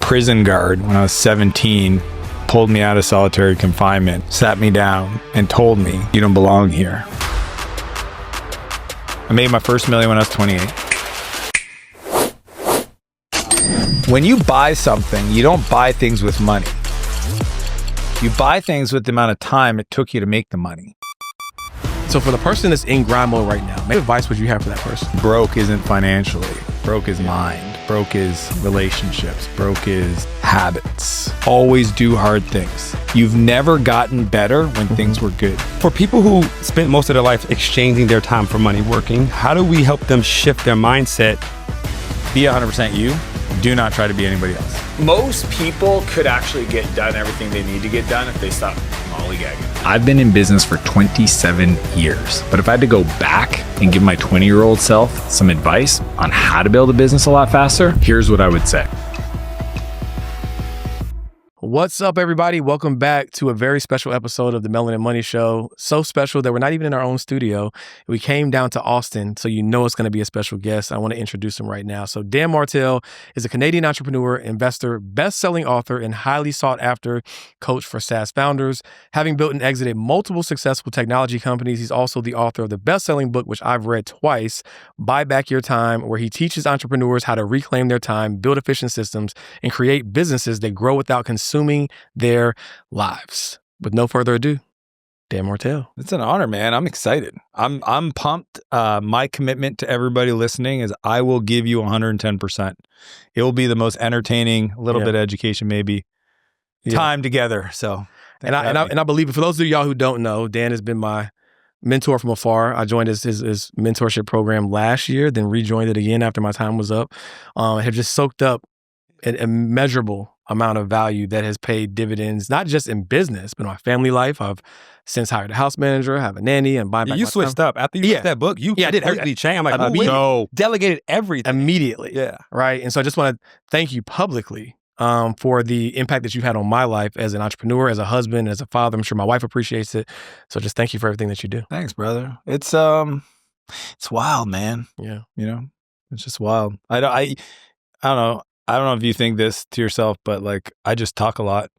prison guard when I was 17 pulled me out of solitary confinement, sat me down, and told me, "You don't belong here." I made my first million when I was 28. When you buy something, you don't buy things with money. You buy things with the amount of time it took you to make the money. So for the person that's in grind mode right now, what advice would you have for that person? Broke isn't financially. Broke is mind. Broke is relationships. Broke is habits. Always do hard things. You've never gotten better when things were good. For people who spent most of their life exchanging their time for money working, how do we help them shift their mindset? Be 100% you. Do not try to be anybody else. Most people could actually get done everything they need to get done if they stop lollygagging. I've been in business for 27 years, but if I had to go back and give my 20-year-old self some advice on how to build a business a lot faster, here's what I would say. What's up, everybody? Welcome back to a very special episode of the Millionaire Money Show. So special that we're not even in our own studio. We came down to Austin, so you know it's going to be a special guest. I want to introduce him right now. So Dan Martell is a Canadian entrepreneur, investor, best-selling author, and highly sought-after coach for SaaS founders. Having built and exited multiple successful technology companies, he's also the author of the best-selling book, which I've read twice, Buy Back Your Time, where he teaches entrepreneurs how to reclaim their time, build efficient systems, and create businesses that grow without consuming their lives. With no further ado, Dan Martell. It's an honor, man. I'm excited. I'm pumped. My commitment to everybody listening is I will give you 110%. It will be the most entertaining, little bit of education, maybe time together. So, and I believe it. For those of y'all who don't know, Dan has been my mentor from afar. I joined his mentorship program last year, then rejoined it again after my time was up. Have just soaked up an immeasurable amount of value that has paid dividends, not just in business, but in my family life. I've since hired a house manager, I have a nanny, and buying back You switched up. After you wrote that book, you I did completely changed. I'm like, no. Delegated everything. Immediately. Yeah. Right. And so I just want to thank you publicly for the impact that you've had on my life as an entrepreneur, as a husband, as a father. I'm sure my wife appreciates it. So just thank you for everything that you do. Thanks, brother. It's wild, man. Yeah. You know, it's just wild. I don't know. I don't know if you think this to yourself, but like I just talk a lot.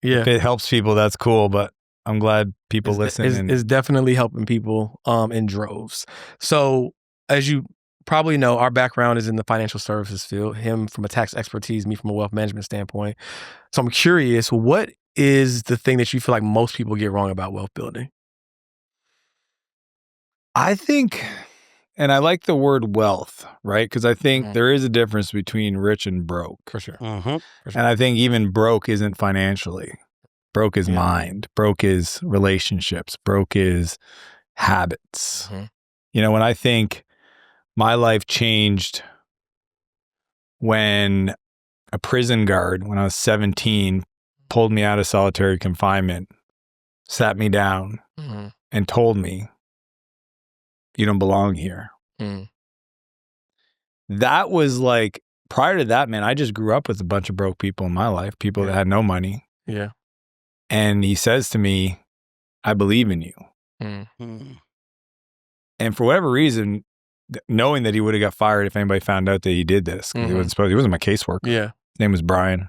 Yeah. If it helps people, that's cool. But I'm glad people listen. It's definitely helping people in droves. So as you probably know, our background is in the financial services field, him from a tax expertise, me from a wealth management standpoint. So I'm curious, what is the thing that you feel like most people get wrong about wealth building? I think, and I like the word wealth, right? Because I think there is a difference between rich and broke. For sure. And I think even broke isn't financially. Broke is mind. Broke is relationships. Broke is habits. You know, when I think my life changed when a prison guard, when I was 17, pulled me out of solitary confinement, sat me down, and told me, "You don't belong here." That was like, prior to that, man, I just grew up with a bunch of broke people in my life, people that had no money. Yeah. And he says to me, "I believe in you." And for whatever reason, knowing that he would have got fired if anybody found out that he did this, because he wasn't my caseworker. Yeah. His name was Brian.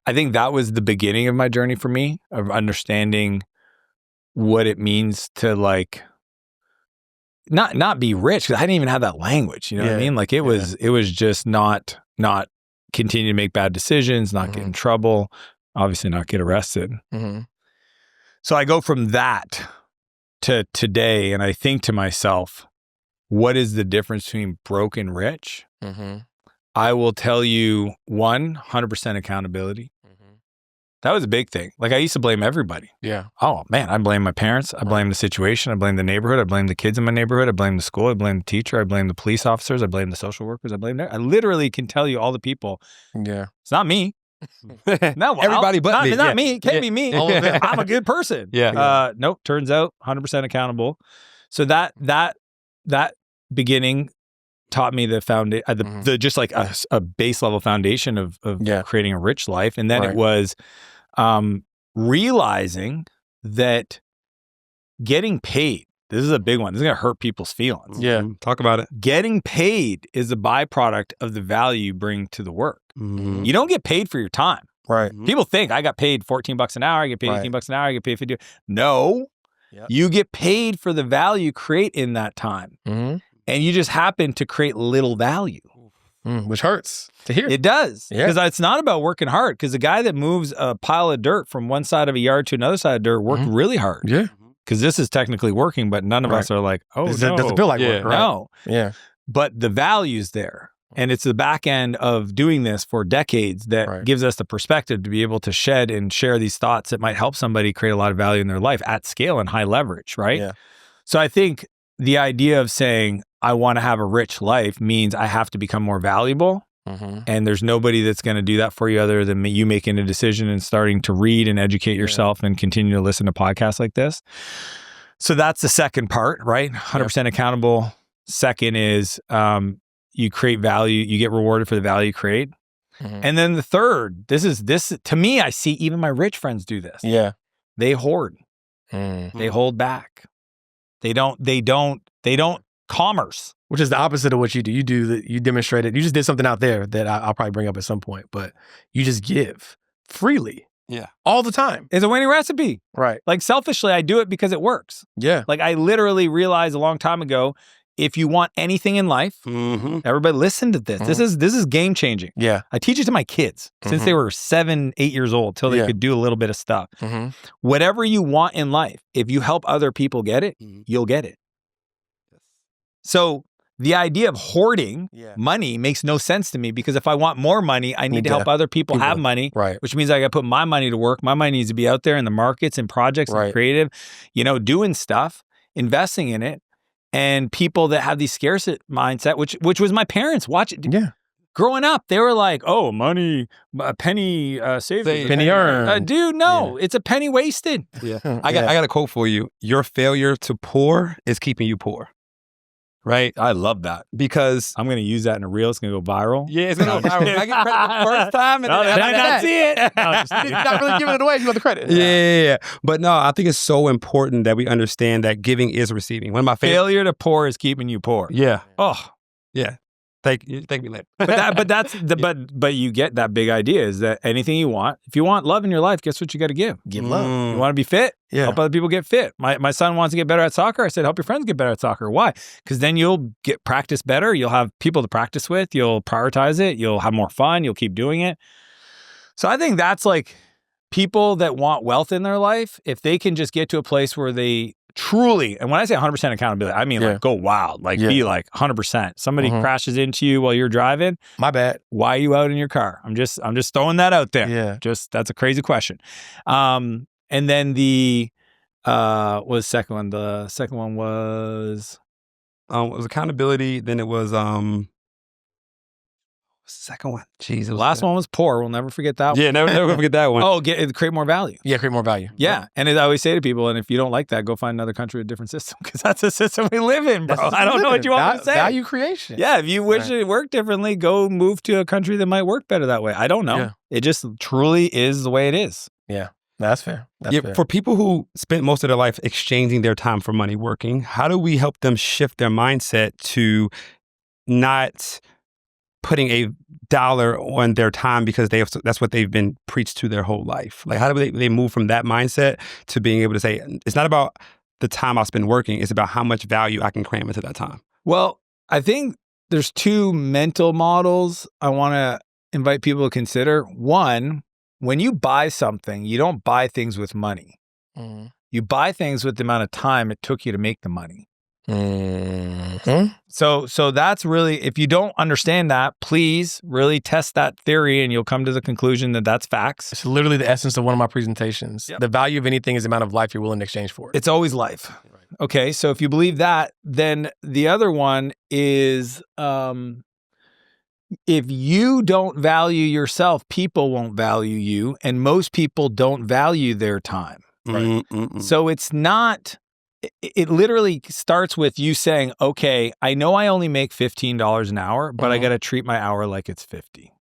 I think that was the beginning of my journey for me, of understanding what it means to like, not be rich, because I didn't even have that language. You know what I mean? Like it was just not continue to make bad decisions, not get in trouble, obviously not get arrested. So I go from that to today, and I think to myself, what is the difference between broke and rich? I will tell you 100% accountability. That was a big thing. Like I used to blame everybody. Yeah. Oh man, I blame my parents. I blame the situation. I blame the neighborhood. I blame the kids in my neighborhood. I blame the school. I blame the teacher. I blame the police officers. I blame the social workers. I literally can tell you all the people. Yeah. It's not me. No, Everybody but me. Not me. It can't be me. All of it. I'm a good person. Nope. Turns out 100% accountable. So that beginning taught me the foundation, the just like a base level foundation of creating a rich life. And then it was realizing that getting paid, this is a big one. This is going to hurt people's feelings. Yeah. Talk about it. Getting paid is a byproduct of the value you bring to the work. Mhm. You don't get paid for your time. Right. People think I got paid $14 an hour, I get paid Right. $18 an hour, I get paid 50. No, Yep. you get paid for the value you create in that time. Mhm. And you just happen to create little value. Which hurts to hear. It does. Yeah. Because it's not about working hard. Because the guy that moves a pile of dirt from one side of a yard to another side of dirt worked really hard. Yeah. Because this is technically working, but none of us are like, oh, It no. doesn't feel like work, right? No. Yeah. But the value's there. And it's the back end of doing this for decades that gives us the perspective to be able to shed and share these thoughts that might help somebody create a lot of value in their life at scale and high leverage, right? Yeah. So I think the idea of saying, I want to have a rich life means I have to become more valuable. And there's nobody that's going to do that for you other than you making a decision and starting to read and educate yourself and continue to listen to podcasts like this. So that's the second part, right? 100% accountable. Second is you create value, you get rewarded for the value you create. And then the third, this to me, I see even my rich friends do this. Yeah. They hoard. They hold back. They don't commerce. Which is the opposite of what you do. You demonstrated, you just did something out there that I'll probably bring up at some point, but you just give freely. Yeah. All the time. It's a winning recipe. Right. Like selfishly, I do it because it works. Yeah. Like I literally realized a long time ago, if you want anything in life, everybody listen to this. This is game changing. Yeah. I teach it to my kids since they were 7, 8 years old till they could do a little bit of stuff. Whatever you want in life, if you help other people get it, you'll get it. So the idea of hoarding money makes no sense to me because if I want more money, I need to help other people have money, which means I got to put my money to work. My money needs to be out there in the markets and projects and creative, doing stuff, investing in it. And people that have these scarcity mindset, which was my parents. Watch it. Yeah. Growing up, they were like, "Oh, money, a penny saved, penny earned." Dude, no, it's a penny wasted. Yeah. I got a quote for you. Your failure to pour is keeping you poor. Right? I love that because I'm going to use that in a reel. It's going to go viral. Yeah, it's going to go viral. I get credit the first time. And Did I not see it? You're not really giving it away. You want the credit. Yeah. But no, I think it's so important that we understand that giving is receiving. One of my favorite. Failure to pour is keeping you poor. Yeah. Oh, yeah. Thank me later. but you get that big idea is that anything you want, if you want love in your life, guess what you got to give? Give love. You want to be fit? Yeah. Help other people get fit. My son wants to get better at soccer. I said, help your friends get better at soccer. Why? Because then you'll get practice better. You'll have people to practice with. You'll prioritize it. You'll have more fun. You'll keep doing it. So I think that's like people that want wealth in their life, if they can just get to a place where they truly, and when I say 100% accountability, I mean like go wild, like be like 100%. Somebody crashes into you while you're driving. My bad. Why are you out in your car? I'm just throwing that out there. Yeah. That's a crazy question. And then the what was the second one? The second one was it was accountability. Then it was second one. Jesus. The last one was poor. We'll never forget that one. Yeah, never forget that one. Oh, create more value. Yeah, create more value. Yeah. And I always say to people, and if you don't like that, go find another country with a different system because that's the system we live in, bro. I don't know what you want me to say. Value creation. Yeah, if you wish it worked differently, go move to a country that might work better that way. I don't know. Yeah. It just truly is the way it is. Yeah. That's fair. That's fair. For people who spent most of their life exchanging their time for money working, how do we help them shift their mindset to not putting a dollar on their time because that's what they've been preached to their whole life? Like, how do they move from that mindset to being able to say, it's not about the time I spend working, it's about how much value I can cram into that time? Well, I think there's two mental models I want to invite people to consider. One, when you buy something, you don't buy things with money. You buy things with the amount of time it took you to make the money. So that's really, if you don't understand that, please really test that theory and you'll come to the conclusion that that's facts. It's literally the essence of one of my presentations. Yep. The value of anything is the amount of life you're willing to exchange for it. It's always life. Okay, so if you believe that, then the other one is if you don't value yourself, people won't value you, and most people don't value their time. Right. So it's not... It literally starts with you saying, okay, I know I only make $15 an hour, but I got to treat my hour like it's 50.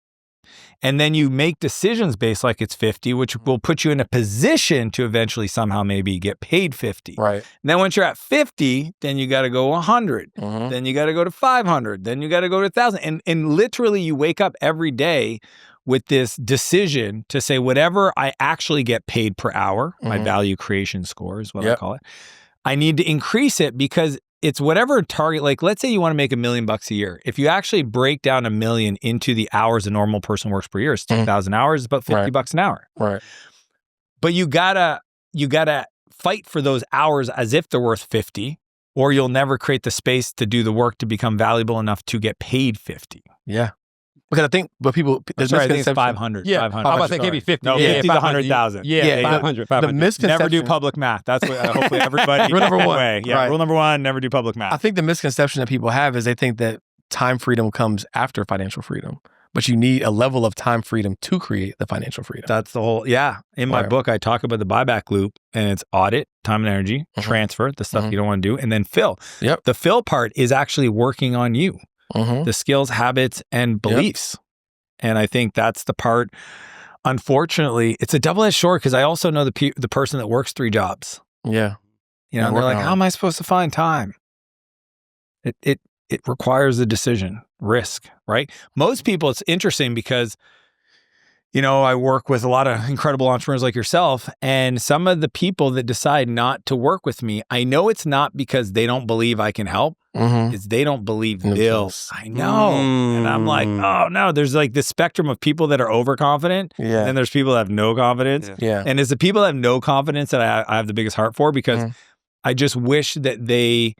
And then you make decisions based like it's 50, which will put you in a position to eventually somehow maybe get paid 50. Right. And then once you're at 50, then you got to go 100. Then you got to go to 500. Then you got to go to 1,000. And literally you wake up every day with this decision to say, whatever I actually get paid per hour, my value creation score is what I call it, I need to increase it because it's whatever target, like let's say you want to make $1 million a year. If you actually break down $1 million into the hours a normal person works per year, it's 2,000 hours, it's about $50 an hour. Right. But you gotta fight for those hours as if they're worth 50, or you'll never create the space to do the work to become valuable enough to get paid 50. Yeah. Because I think, but people, there's Sorry, I think it's misconception. 500. Yeah. 500. I was about to say maybe 50. No, 50 is 100,000. Yeah, Yeah, 500. The misconception. Never do public math. That's what hopefully everybody. Rule number takes one. away. Yeah, Right. rule number one, never do public math. I think the misconception that people have is they think that time freedom comes after financial freedom, but you need a level of time freedom to create the financial freedom. That's the whole, in my Right. book, I talk about the buyback loop, and it's audit, time and energy, transfer, the stuff you don't want to do, and then fill. Yep. The fill part is actually working on you, the skills, habits, and beliefs. And I think that's the part, unfortunately, it's a double-edged sword because I also know the person that works 3 jobs. Yeah. You know, and they're like, how am I supposed to find time? It requires a decision, risk, right? Most people, it's interesting because, you know, I work with a lot of incredible entrepreneurs like yourself, and some of the people that decide not to work with me, I know it's not because they don't believe I can help, it's they don't believe they'll. I know. And I'm like, oh no, there's like this spectrum of people that are overconfident, and there's people that have no confidence. Yeah. And it's the people that have no confidence that I have the biggest heart for, because I just wish that they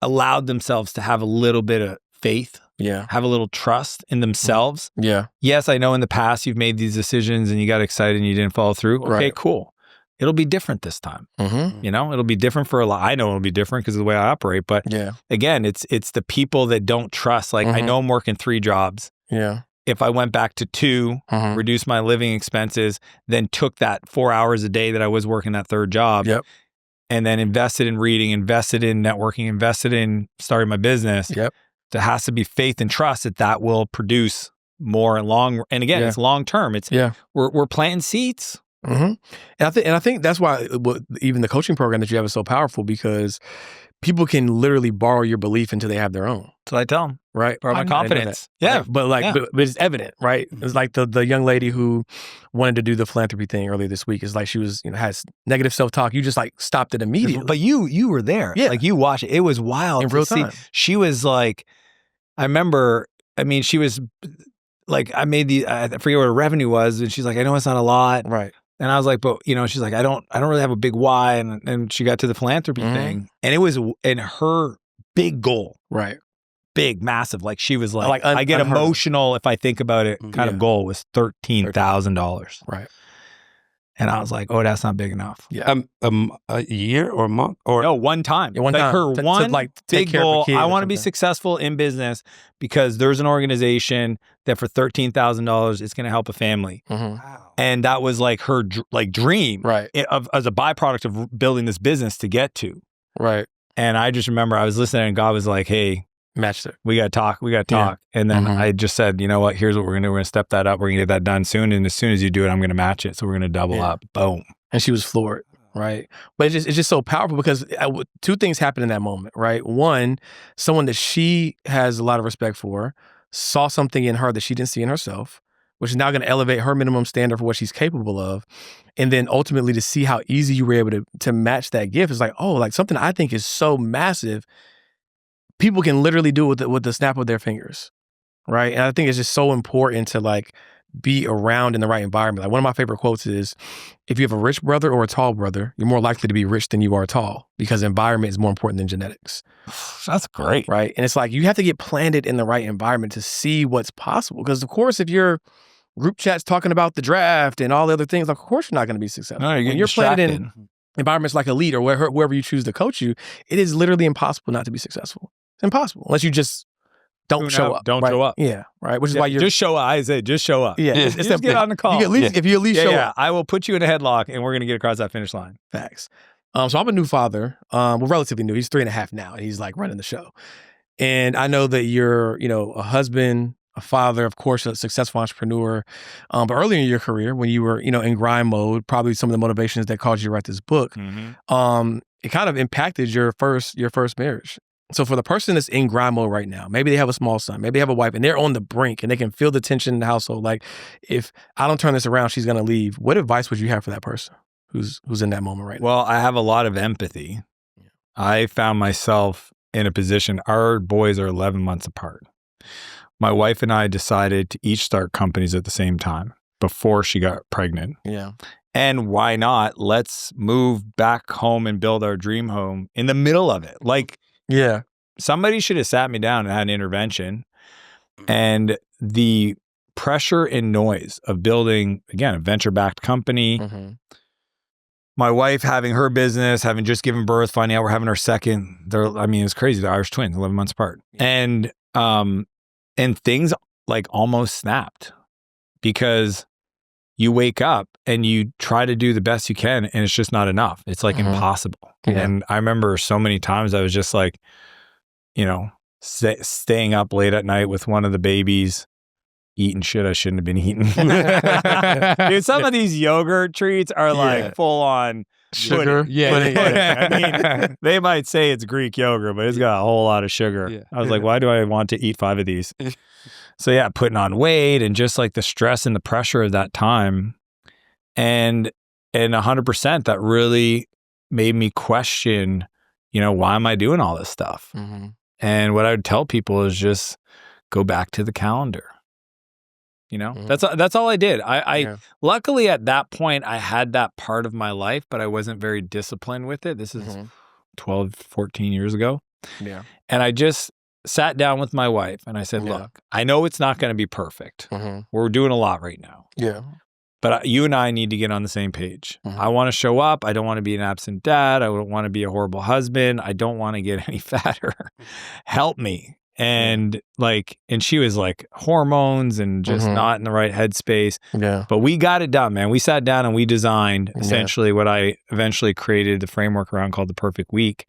allowed themselves to have a little bit of faith, have a little trust in themselves. Yeah. Yes, I know in the past you've made these decisions and you got excited and you didn't follow through. Okay, Right. cool. It'll be different this time. You know, it'll be different for a lot. I know it'll be different because of the way I operate. But again, it's the people that don't trust. Like I know I'm working 3 jobs. Yeah. If I went back to 2, reduced my living expenses, then took that 4 hours a day that I was working that 3rd job, and then invested in reading, invested in networking, invested in starting my business, there has to be faith and trust that will produce more and long. And again, it's long term. It's we're planting seeds. And I think that's why even the coaching program that you have is so powerful, because people can literally borrow your belief until they have their own. That's what I tell them. Right. Borrow my confidence. Yeah. Right. But it's evident, right? It's like the young lady who wanted to do the philanthropy thing earlier this week. It's like she was, has negative self-talk. You just like stopped it immediately. But you were there. Yeah. Like you watched it. It was wild in real time. She was like, I remember, she was like, I forget what her revenue was. And she's like, I know it's not a lot. Right. And I was like, but she's like, I don't really have a big why. And she got to the philanthropy thing, and it was in her big goal, right? Big, massive. Like she was like I get emotional if I think about it. Kind of goal was $13,000, right? And I was like, oh, that's not big enough. Yeah, a year or a month or no, one time. Yeah, one time. Her one big goal. I want to be something. successful in business because there's an organization that for $13,000 it's going to help a family. Wow. And that was like her dream, right? As a byproduct of building this business to get to, right? And I just remember I was listening, and God was like, "Hey, matched it. We got to talk. Yeah. And then I just said, you know what? Here's what we're gonna do. We're gonna step that up. We're gonna get that done soon. And as soon as you do it, I'm gonna match it. So we're gonna double up. Boom. And she was floored, right? But it's just so powerful because 2 things happened in that moment, right? One, someone that she has a lot of respect for saw something in her that she didn't see in herself, which is now going to elevate her minimum standard for what she's capable of. And then ultimately to see how easy you were able to match that gift is like, oh, like something I think is so massive, people can literally do it with the snap of their fingers, right? And I think it's just so important to like be around in the right environment. Like one of my favorite quotes is, if you have a rich brother or a tall brother, you're more likely to be rich than you are tall, because environment is more important than genetics. That's great. Right? And it's like, you have to get planted in the right environment to see what's possible. Because of course, if your group chat's talking about the draft and all the other things, like, of course you're not going to be successful. No, when you're planted in environments like Elite or wherever you choose to coach you, it is literally impossible not to be successful. It's impossible unless you just don't show up. Don't right? show up. Yeah, right. Which is why you're just show up. I say just show up. Yeah, it's just get on the call. If you at least show up, I will put you in a headlock and we're gonna get across that finish line. Facts. So I'm a new father. Well, relatively new. He's 3.5 now, and he's like running the show. And I know that you're, a husband, a father, of course, a successful entrepreneur. But earlier in your career, when you were, in grind mode, probably some of the motivations that caused you to write this book, it kind of impacted your first marriage. So for the person that's in grind mode right now, maybe they have a small son, maybe they have a wife, and they're on the brink and they can feel the tension in the household. Like, if I don't turn this around, she's going to leave. What advice would you have for that person who's in that moment right now? Well, I have a lot of empathy. I found myself in a position, our boys are 11 months apart. My wife and I decided to each start companies at the same time before she got pregnant. Yeah. And why not? Let's move back home and build our dream home in the middle of it. Like, yeah, somebody should have sat me down and had an intervention. And the pressure and noise of building, again, a venture-backed company, my wife having her business, having just given birth, finding out we're having our second. It's crazy. They're Irish twins, 11 months apart. And things like almost snapped because you wake up and you try to do the best you can and it's just not enough. It's like impossible. Yeah. And I remember so many times I was just like, staying up late at night with one of the babies, eating shit I shouldn't have been eating. Dude, some of these yogurt treats are like full on sugar. They might say it's Greek yogurt, but it's got a whole lot of sugar. Yeah. I was like, why do I want to eat 5 of these? So yeah, putting on weight and just like the stress and the pressure of that time. And 100% that really made me question, why am I doing all this stuff? And what I would tell people is just go back to the calendar. That's all I did. I luckily at that point I had that part of my life, but I wasn't very disciplined with it. This is 12, 14 years ago. Yeah. And I just sat down with my wife and I said, look, I know it's not going to be perfect. We're doing a lot right now. Yeah. But you and I need to get on the same page. I want to show up. I don't want to be an absent dad. I don't want to be a horrible husband. I don't want to get any fatter. Help me. And she was like hormones and just not in the right headspace. Yeah. But we got it done, man. We sat down and we designed essentially what I eventually created the framework around called the perfect week.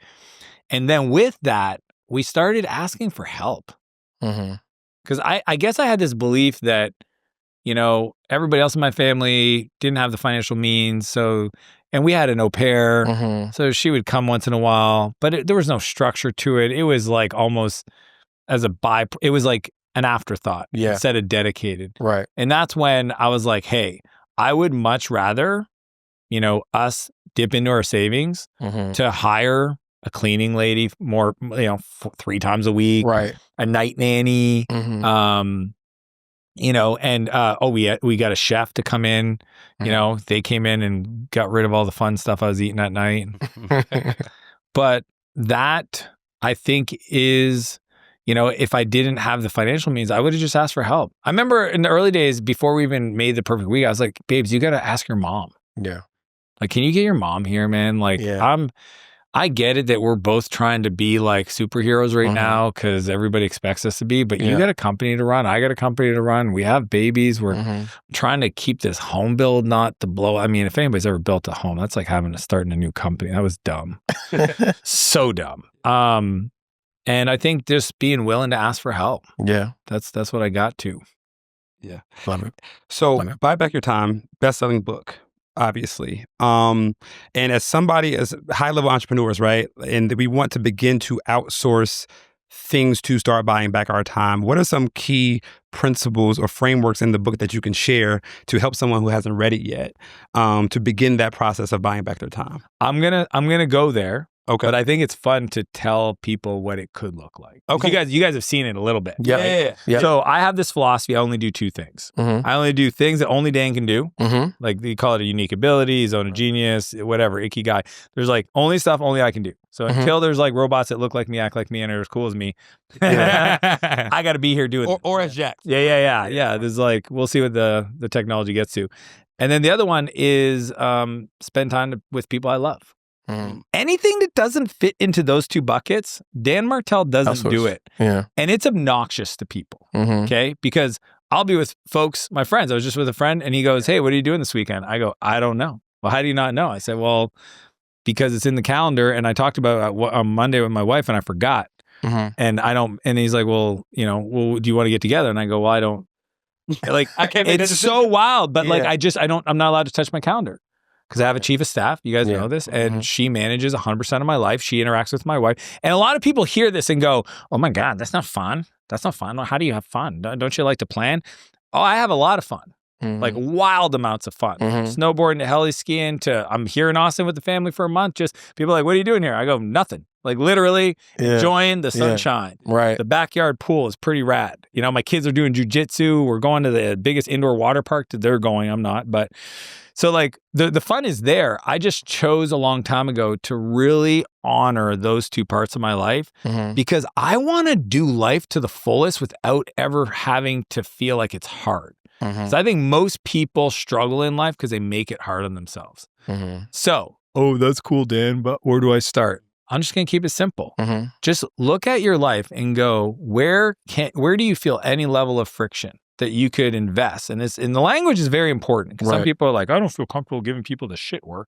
And then with that, we started asking for help. Because I guess I had this belief that, everybody else in my family didn't have the financial means. And we had an au pair. So she would come once in a while, but there was no structure to it. It was like almost as it was like an afterthought instead of dedicated. Right. And that's when I was like, hey, I would much rather, us dip into our savings to hire a cleaning lady more, 3 times a week, right? A night nanny, and we got a chef to come in. They came in and got rid of all the fun stuff I was eating at night. But that I think is, if I didn't have the financial means, I would have just asked for help. I remember in the early days before we even made the perfect week, I was like, babes, you got to ask your mom. Yeah. Like, can you get your mom here, man? Like, I get it that we're both trying to be like superheroes right now because everybody expects us to be, but you got a company to run. I got a company to run. We have babies. We're trying to keep this home build not to blow. I mean, if anybody's ever built a home, that's like having to start in a new company. That was dumb. So dumb. And I think just being willing to ask for help. Yeah. That's what I got to. Yeah. Love it. So Buy Back Your Time, best-selling book, obviously. And as high-level entrepreneurs, right? And we want to begin to outsource things to start buying back our time. What are some key principles or frameworks in the book that you can share to help someone who hasn't read it yet to begin that process of buying back their time? I'm gonna go there. Okay. But I think it's fun to tell people what it could look like. Okay. You guys have seen it a little bit. Yeah. So I have this philosophy. I only do 2 things. I only do things that only Dan can do. Like you call it a unique ability, zone of genius, whatever, ikigai. There's like only stuff only I can do. So until there's like robots that look like me, act like me, and are as cool as me, I got to be here doing it. Or as Jack. Yeah. There's like, we'll see what the technology gets to. And then the other one is spend time with people I love. Anything that doesn't fit into those 2 buckets, Dan Martell doesn't do it. Yeah. And it's obnoxious to people. Okay. Because I'll be with folks, my friends. I was just with a friend and he goes, hey, what are you doing this weekend? I go, I don't know. Well, how do you not know? I said, well, because it's in the calendar. And I talked about it on Monday with my wife and I forgot. And I don't, and he's like, well, do you want to get together? And I go, well, I don't, like, I can't make it's that so wild, but like, Yeah. I'm not allowed to touch my calendar because I have a chief of staff. You guys know this. And she manages 100% of my life. She interacts with my wife. And a lot of people hear this and go, oh my God, that's not fun. That's not fun. How do you have fun? Don't you like to plan? Oh, I have a lot of fun. Like wild amounts of fun. Snowboarding to heli skiing to I'm here in Austin with the family for a month. Just people are like, what are you doing here? I go, nothing. Like literally enjoying the sunshine. Right. The backyard pool is pretty rad. My kids are doing jujitsu. We're going to the biggest indoor water park that they're going. I'm not. But so like the fun is there. I just chose a long time ago to really honor those two parts of my life because I want to do life to the fullest without ever having to feel like it's hard. So I think most people struggle in life because they make it hard on themselves. So, that's cool, Dan, but where do I start? I'm just going to keep it simple. Just look at your life and go, where do you feel any level of friction that you could invest? And the language is very important because some people are like, I don't feel comfortable giving people the shit work.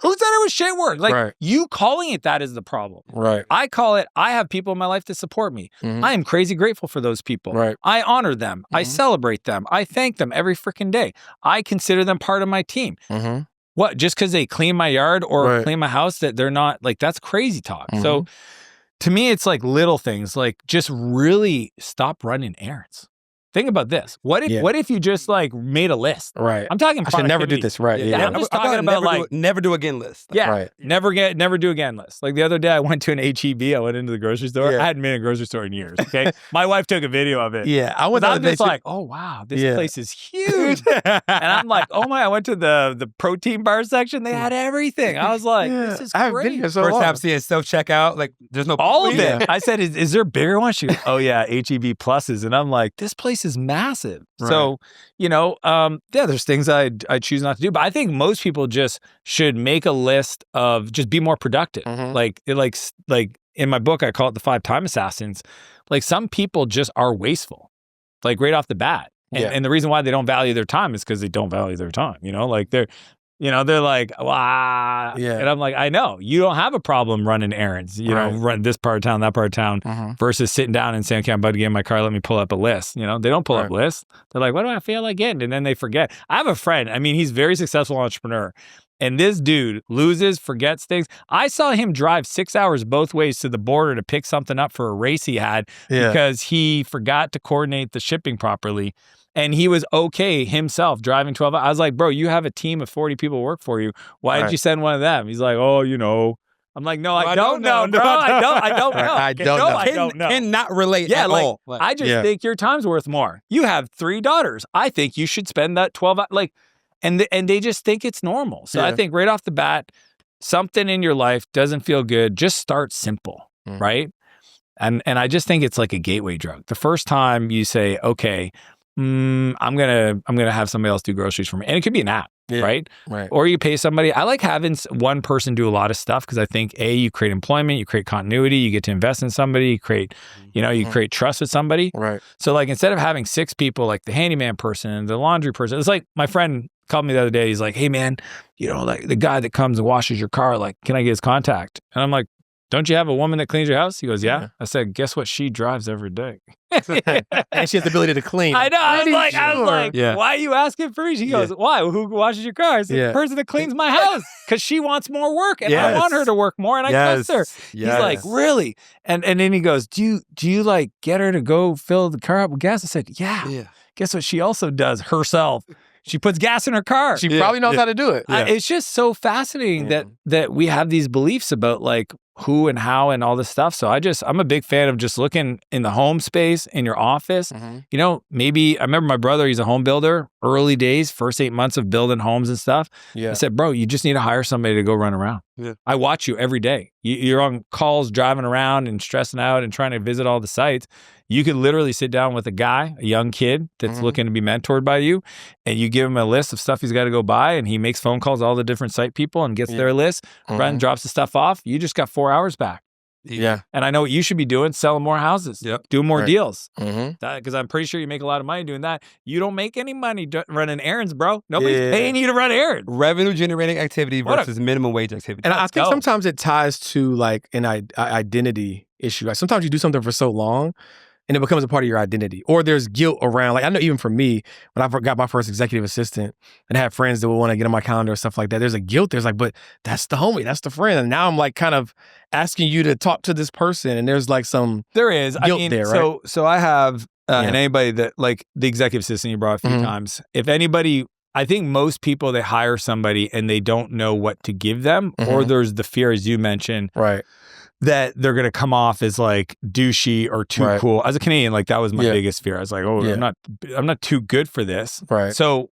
Who said it was shit work? Like you calling it that is the problem. Right. I call it, I have people in my life that support me. I am crazy grateful for those people. Right. I honor them. I celebrate them. I thank them every freaking day. I consider them part of my team. What, just because they clean my yard or clean my house that they're not, like, that's crazy talk. So to me, it's like little things, like just really stop running errands. Think about this. What if you just like made a list? Right. I'm talking I should never do productivity. this. Right. Yeah. I'm just talking about never do again list. Yeah. Right. Never do again list. Like the other day I went to an HEB. I went into the grocery store. I hadn't been in a grocery store in years. Okay. My wife took a video of it. Yeah. I'm just like, oh wow, this place is huge. And I'm like, oh my, I went to the protein bar section. They had everything. I was like, this is I haven't great. been here so First long. time seeing self-checkout, like there's no All of Yeah. it. I said, is there bigger ones? She goes, oh yeah, HEB pluses. And I'm like, this place is massive. So, there's things I choose not to do. But I think most people just should make a list of just be more productive. Like in my book, I call it the 5 time assassins. Like some people just are wasteful, like right off the bat. And the reason why they don't value their time is because they don't value their time. Like they're like, wow. Yeah. And I'm like, I know you don't have a problem running errands, run this part of town, that part of town versus sitting down and saying, okay, I'm about to get in my car. Let me pull up a list. They don't pull up lists. They're like, what do I feel like getting? And then they forget. I have a friend. I mean, he's a very successful entrepreneur. And this dude loses, forgets things. I saw him drive 6 hours both ways to the border to pick something up for a race he had because he forgot to coordinate the shipping properly. And he was okay himself driving 12 hours. I was like, bro, you have a team of 40 people work for you. Why did you send one of them? He's like, oh, I'm like, no, I don't know, bro. I don't know. I don't know. I don't know. Cannot relate at all. I just think your time's worth more. You have 3 daughters. I think you should spend that 12 hours. And they just think it's normal. So I think right off the bat, something in your life doesn't feel good. Just start simple, right? And I just think it's like a gateway drug. The first time you say, okay, I'm gonna have somebody else do groceries for me, and it could be an app, right? Or you pay somebody. I like having one person do a lot of stuff because I think you create employment, you create continuity, you get to invest in somebody, you create, you create trust with somebody. Right. So like instead of having 6 people, like the handyman person and the laundry person, it's like my friend called me the other day. He's like, hey man, like the guy that comes and washes your car, like, can I get his contact? And I'm like, don't you have a woman that cleans your house? He goes, yeah. I said, guess what? She drives every day. And she has the ability to clean. I know. I was like, why are you asking for me? She goes, why? Who washes your car? I said, the person that cleans my house because she wants more work and I want her to work more and I trust her. He's like, really? And then he goes, do you like get her to go fill the car up with gas? I said, yeah. Guess what? She also does herself. She puts gas in her car. She probably knows how to do it. It's just so fascinating that we have these beliefs about like who and how and all this stuff. So I'm a big fan of just looking in the home space, in your office. Maybe I remember my brother, he's a home builder, early days, first 8 months of building homes and stuff. I said, bro, you just need to hire somebody to go run around. I watch you every day. You're on calls driving around and stressing out and trying to visit all the sites. You could literally sit down with a young kid that's looking to be mentored by you, and you give him a list of stuff he's got to go buy, and he makes phone calls to all the different site people and gets their list, drops the stuff off. You just got 4 hours back. Yeah. And I know what you should be doing, selling more houses, doing more Right. deals. Mm-hmm. Because I'm pretty sure you make a lot of money doing that. You don't make any money running errands, bro. Nobody's Yeah. paying you to run errands. Revenue generating activity What a- versus minimum wage activity. And I Let's think go. sometimes it ties to like an identity issue. Like sometimes you do something for so long and it becomes a part of your identity. Or there's guilt around, like I know even for me, when I got my first executive assistant and I had friends that would want to get on my calendar or stuff like that, there's a guilt. There's like, but that's the homie, that's the friend. And now I'm like kind of asking you to talk to this person and there's like some There is. guilt I mean, there, right? So I have, Yeah. and anybody that, like the executive assistant you brought a few Mhm. times, if anybody, I think most people, they hire somebody and they don't know what to give them, or Mhm. there's the fear, as you mentioned, Right. that they're going to come off as like douchey or too Right. cool. As a Canadian, like that was my Yeah. biggest fear. I was like, oh, Yeah. I'm not too good for this. Right. So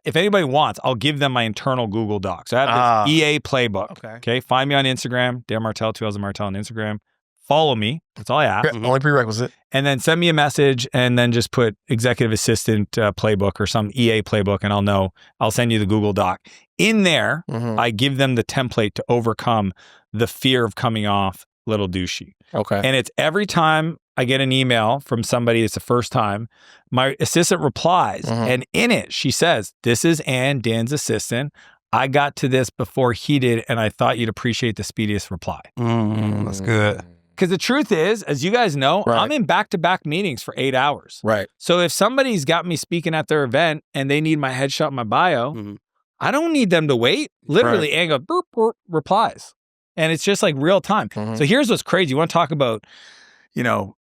if anybody wants, I'll give them my internal Google Doc. So I have this EA playbook. Okay. Find me on Instagram, Dan Martell, 2000 Martell on Instagram. Follow me. That's all I ask. Only prerequisite. And then send me a message and then just put executive assistant playbook or some EA playbook and I'll know. I'll send you the Google Doc. In there, Mhm. I give them the template to overcome the fear of coming off little douchey. Okay. And it's every time I get an email from somebody, it's the first time, my assistant replies. Mhm. And in it, she says, this is Ann, Dan's assistant. I got to this before he did, and I thought you'd appreciate the speediest reply. That's good. Because the truth is, as you guys know, Right. I'm in back-to-back meetings for 8 hours. Right. So if somebody's got me speaking at their event and they need my headshot, my bio, Mhm. I don't need them to wait. Literally, Ann goes, boop, boop, replies. And it's just like real time. Mhm. So here's what's crazy. You want to talk about,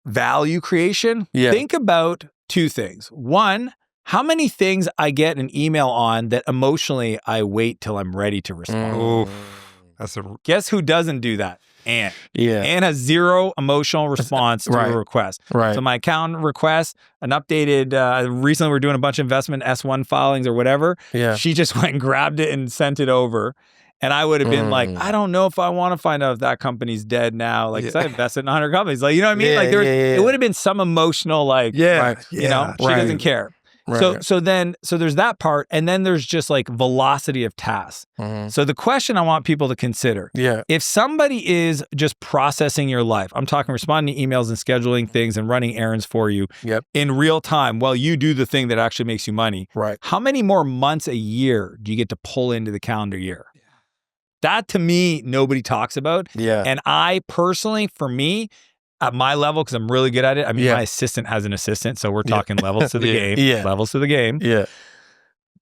value creation? Yeah. Think about two things. One, how many things I get an email on that emotionally I wait till I'm ready to respond. Oof. That's a Guess who doesn't do that? Ann. Yeah. Ann has zero emotional response to Right. a request. Right. So my accountant requests an updated, recently we're doing a bunch of investment S1 filings or whatever. Yeah. She just went and grabbed it and sent it over. And I would have been like, I don't know if I want to find out if that company's dead now. Like, 'cause I invested in 100 companies. Like, you know what I mean? Yeah, Like, there was, yeah. it would have been some emotional, like, Right. she doesn't care. Right. So there's that part. And then there's just like velocity of tasks. Mhm. So the question I want people to consider, Yeah. if somebody is just processing your life, I'm talking responding to emails and scheduling things and running errands for you Yep. in real time while you do the thing that actually makes you money, Right. how many more months a year do you get to pull into the calendar year? That to me, nobody talks about. Yeah. And I personally, for me, at my level, because I'm really good at it, I mean, Yeah. my assistant has an assistant, so we're talking levels to the game, Yeah. levels to the game. Yeah.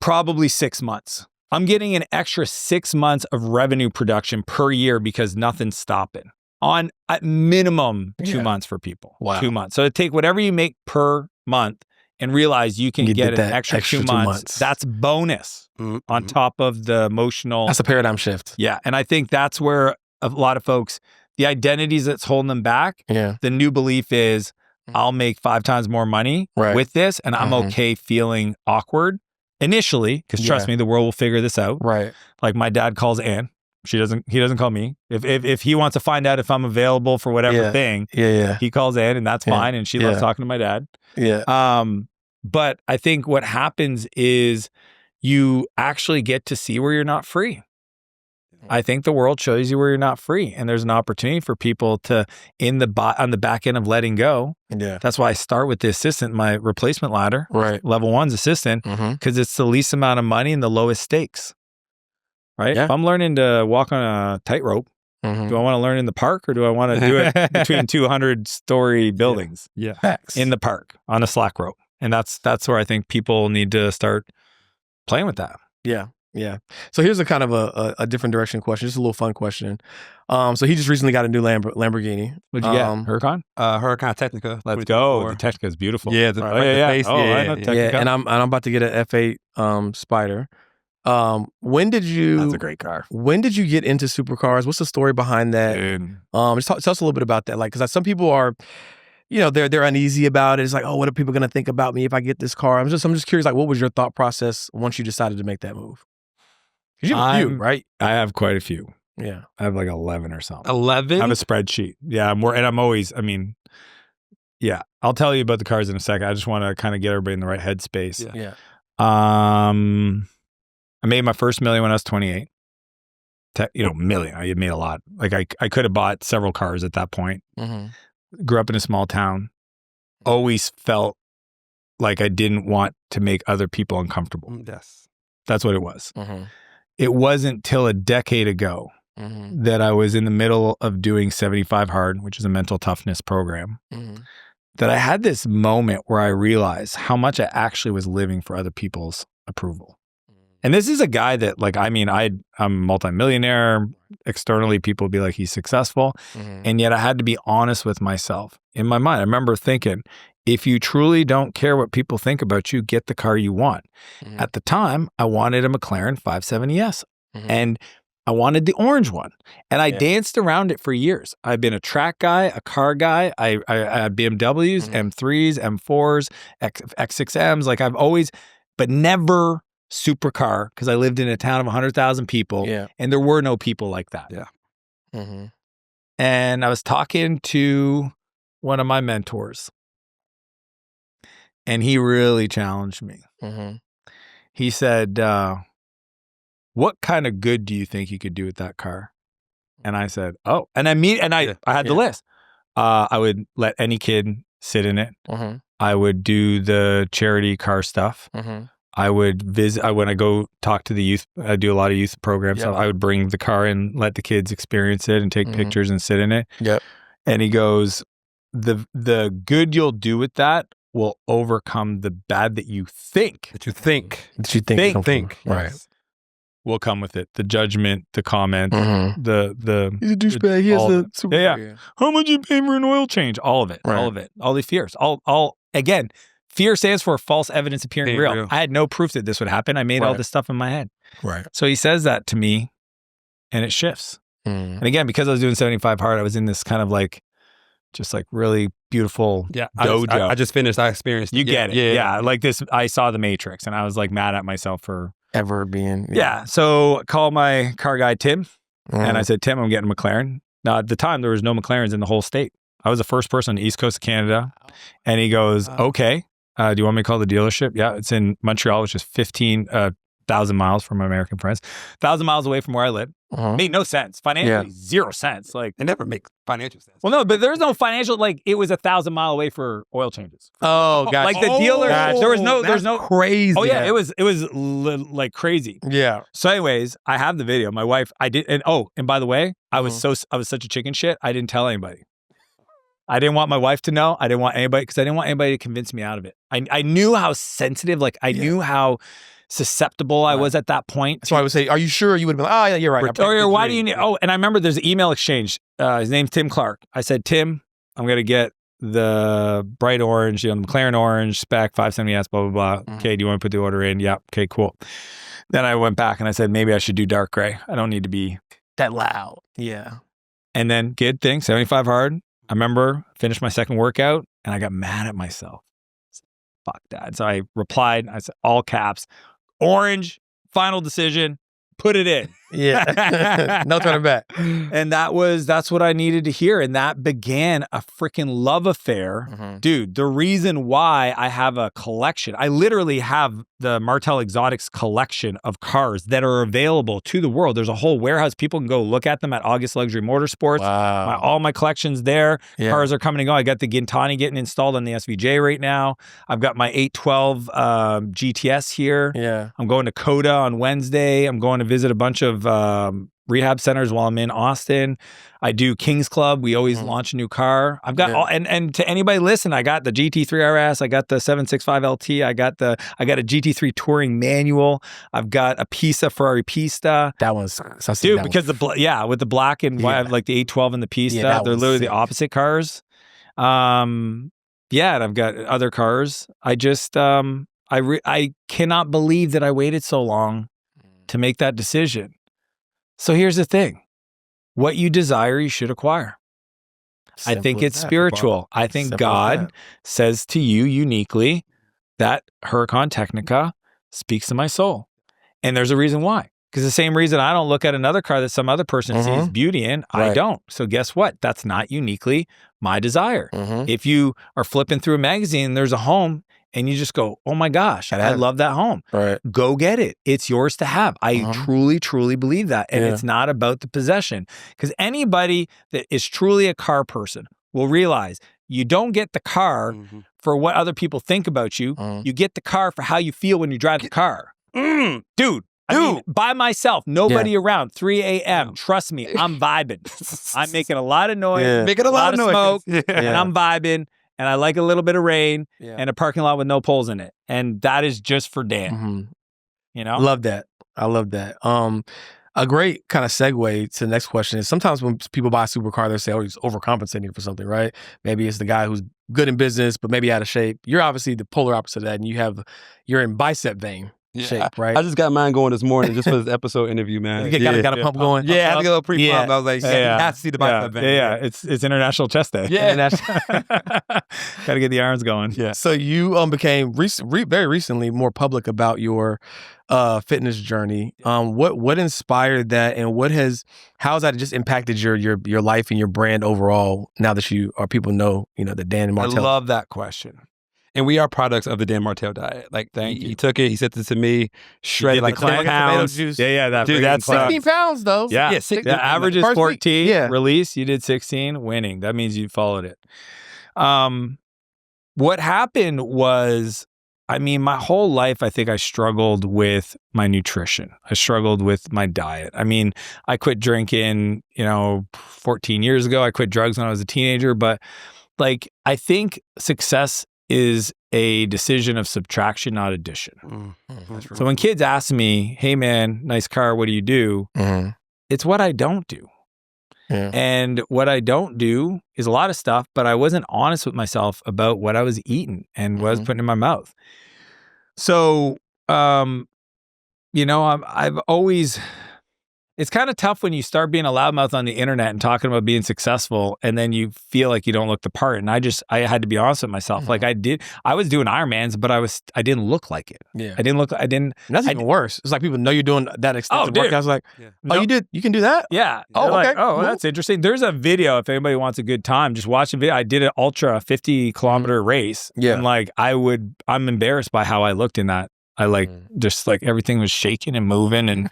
Probably 6 months. I'm getting an extra 6 months of revenue production per year because nothing's stopping. On at minimum 2 Yeah. months for people. Wow. 2 months. So take whatever you make per month and realize you can You get did an that extra, extra 2 2 months. months. That's bonus Mhm. on top of the emotional. That's a paradigm shift. Yeah. And I think that's where a lot of folks, the identities that's holding them back, Yeah. the new belief is I'll make 5 times more money Right. with this and I'm Mhm. okay feeling awkward initially, because trust Yeah. me, the world will figure this out. Right. Like my dad calls Ann. He doesn't call me. If he wants to find out if I'm available for whatever Yeah. thing, Yeah. Yeah. he calls Ann and that's Yeah. fine. And she loves Yeah. talking to my dad. Yeah. But I think what happens is you actually get to see where you're not free. I think the world shows you where you're not free, and there's an opportunity for people to on the back end of letting go. Yeah. That's why I start with the assistant, my replacement ladder, Right. level 1's assistant, Mm-hmm. because it's the least amount of money and the lowest stakes. Right? Yeah. If I'm learning to walk on a tightrope, Mm-hmm. do I want to learn in the park or do I want to do it between 200-story buildings Yeah. Facts. in the park on a slack rope? And that's where I think people need to start playing with that. Yeah. Yeah. So here's a kind of a different direction question, just a little fun question. So he just recently got a new Lamborghini. What'd you get? Um, Huracan? Huracan Technica. Let's go. 2024. The Technica is beautiful. Yeah, the Oh, yeah. face, Oh, I yeah, know yeah. Technica. Yeah, and I'm about to get an F8 Spider. When did you? That's a great car. When did you get into supercars? What's the story behind that? Dude. Just tell us a little bit about that. Like, because some people are, they're uneasy about it. It's like, oh, what are people gonna think about me if I get this car? I'm just curious. Like, what was your thought process once you decided to make that move? Because you have a few, right? I have quite a few. Yeah. I have like 11 or something. 11? I have a spreadsheet. Yeah, I'm always, yeah, I'll tell you about the cars in a second. I just want to kind of get everybody in the right headspace. Yeah. Yeah. I made my first million when I was 28. million. I had made a lot. Like I could have bought several cars at that point. Grew up in a small town. Always felt like I didn't want to make other people uncomfortable. Yes. That's what it was. It wasn't till a decade ago that I was in the middle of doing 75 Hard, which is a mental toughness program, that I had this moment where I realized how much I actually was living for other people's approval. And this is a guy that, like, I mean, I'm a multimillionaire. Externally, people would be like, he's successful. And yet I had to be honest with myself. In my mind, I remember thinking, if you truly don't care what people think about you, get the car you want. At the time, I wanted a McLaren 570S. And I wanted the orange one. And I danced around it for years. I've been a track guy, a car guy. I had BMWs, M3s, M4s, X6Ms. Like I've always, but never supercar, because I lived in a town of 100,000 people and there were no people like that. And I was talking to one of my mentors and he really challenged me. He said, what kind of good do you think you could do with that car? And I said, oh, and I had the list. I would let any kid sit in it. I would do the charity car stuff. I would visit, when I go talk to the youth, I do a lot of youth programs. So I would bring the car and let the kids experience it and take pictures and sit in it. And he goes, the good you'll do with that will overcome the bad that you think. Right. Will come with it. The judgment, the comment, the he's a douchebag. He has a super How much you pay for an oil change? All of it. All of it. All the fears. All again, fear stands for false evidence appearing real. I had no proof that this would happen. I made all this stuff in my head. So he says that to me and it shifts. And again, because I was doing 75 Hard, I was in this kind of like, just like really beautiful dojo. I just finished. I experienced it. You get it. Yeah. Like this, I saw the Matrix and I was like mad at myself for ever being. So I called my car guy, Tim, and I said, Tim, I'm getting a McLaren. Now at the time, there was no McLarens in the whole state. I was the first person on the East Coast of Canada. And he goes, okay, do you want me to call the dealership? Yeah, it's in Montreal, which is 15,000 miles from my American friends. 1,000 miles away from where I live. Made no sense. Financially, zero sense. Like it never makes financial sense. Well, no, but there's no financial, like it was 1,000 mile away for oil changes. Oh, gotcha. Like the dealer, there's no crazy. Oh yeah, it was like crazy. Yeah. So anyways, I have the video. My wife, and by the way, I was such a chicken shit. I didn't tell anybody. I didn't want my wife to know. I didn't want anybody, because I didn't want anybody to convince me out of it. I knew how sensitive, like I knew how susceptible I was at that point. So I would say, are you sure? You would have been like, oh yeah, you're right. Or why do you need, and I remember there's an email exchange. His name's Tim Clark. I said, Tim, I'm going to get the bright orange, the McLaren orange spec 570S, blah, blah, blah. Okay, do you want to put the order in? Yeah. Okay, cool. Then I went back and I said, maybe I should do dark gray. I don't need to be that loud. Yeah. And then good thing, 75 Hard. I remember finished my second workout and I got mad at myself. Fuck that. So I replied, I said, all caps, orange, final decision, put it in. Yeah. No turning back. And that's what I needed to hear. And that began a freaking love affair. Dude, the reason why I have a collection, I literally have the Martell Exotics collection of cars that are available to the world. There's a whole warehouse. People can go look at them at August Luxury Motorsports. Wow. All my collections there. Yeah. Cars are coming and going. I got the Gintani getting installed on the SVJ right now. I've got my 812 GTS here. Yeah. I'm going to CODA on Wednesday. I'm going to visit a bunch of rehab centers while I'm in Austin. I do Kings Club. We always launch a new car. I've got all, and to anybody listen, I got the GT3 RS. I got the 765 LT. I got a GT3 Touring manual. I've got a Pista Ferrari Pista. That one's dude, because with the black and white, like the 812 and the Pista, they're literally the opposite cars. And I've got other cars. I just I cannot believe that I waited so long to make that decision. So here's the thing. What you desire, you should acquire. Simple. I think it's spiritual. I think Simple God says to you uniquely that Huracan Technica speaks to my soul. And there's a reason why. Because the same reason I don't look at another car that some other person sees beauty in, I don't. So guess what? That's not uniquely my desire. If you are flipping through a magazine and there's a home and you just go, oh my gosh, I love that home. Right. Go get it. It's yours to have. I truly, truly believe that. And Yeah. it's not about the possession. Because anybody that is truly a car person will realize you don't get the car for what other people think about you. You get the car for how you feel when you drive the car. Dude. I mean, by myself, nobody around, 3 a.m. Trust me, I'm vibing. I'm making a lot of noise, making a lot of smoke, noise. and I'm vibing. And I like a little bit of rain and a parking lot with no poles in it. And that is just for Dan. You know? I love that. A great kind of segue to the next question is sometimes when people buy a supercar, they say, oh, he's overcompensating for something, right? Maybe it's the guy who's good in business, but maybe out of shape. You're obviously the polar opposite of that, and you're in bicep vein. Shape, right? I just got mine going this morning just for this episôt interview, man. You got a pump going? Yeah, I had to get a little pre-pump. I was like, you have to see the bicep vein. Yeah. It's International Chest Day. Yeah. Got to get the arms going. Yeah. So you became very recently more public about your fitness journey. What inspired that, and how has that just impacted your life and your brand overall now that people know, that Dan Martell? I love that question. And we are products of the Dan Martell diet. Like, he took it, he sent it to me, shredded like 10 pounds. Yeah, dude, that's 16 pounds though. Yeah, the average is 14. Yeah. Release, you did 16, winning. That means you followed it. What happened was, my whole life, I think I struggled with my nutrition. I struggled with my diet. I quit drinking, 14 years ago. I quit drugs when I was a teenager. But I think success is a decision of subtraction, not addition. So when kids ask me, hey man, nice car, what do you do? It's what I don't do. Yeah. And what I don't do is a lot of stuff, but I wasn't honest with myself about what I was eating and what I was putting in my mouth. So, I've always, it's kind of tough when you start being a loudmouth on the internet and talking about being successable, and then you feel like you don't look the part. And I had to be honest with myself. Like I was doing Ironmans, but I didn't look like it. Yeah. That's even worse. It's like people know you're doing that extensive workouts. Like, you can do that? Yeah. Oh, okay. Cool. That's interesting. There's a video, if anybody wants a good time, just watch the video. I did an ultra 50-kilometer race. Yeah. And I'm embarrassed by how I looked in that. Just everything was shaking and moving. And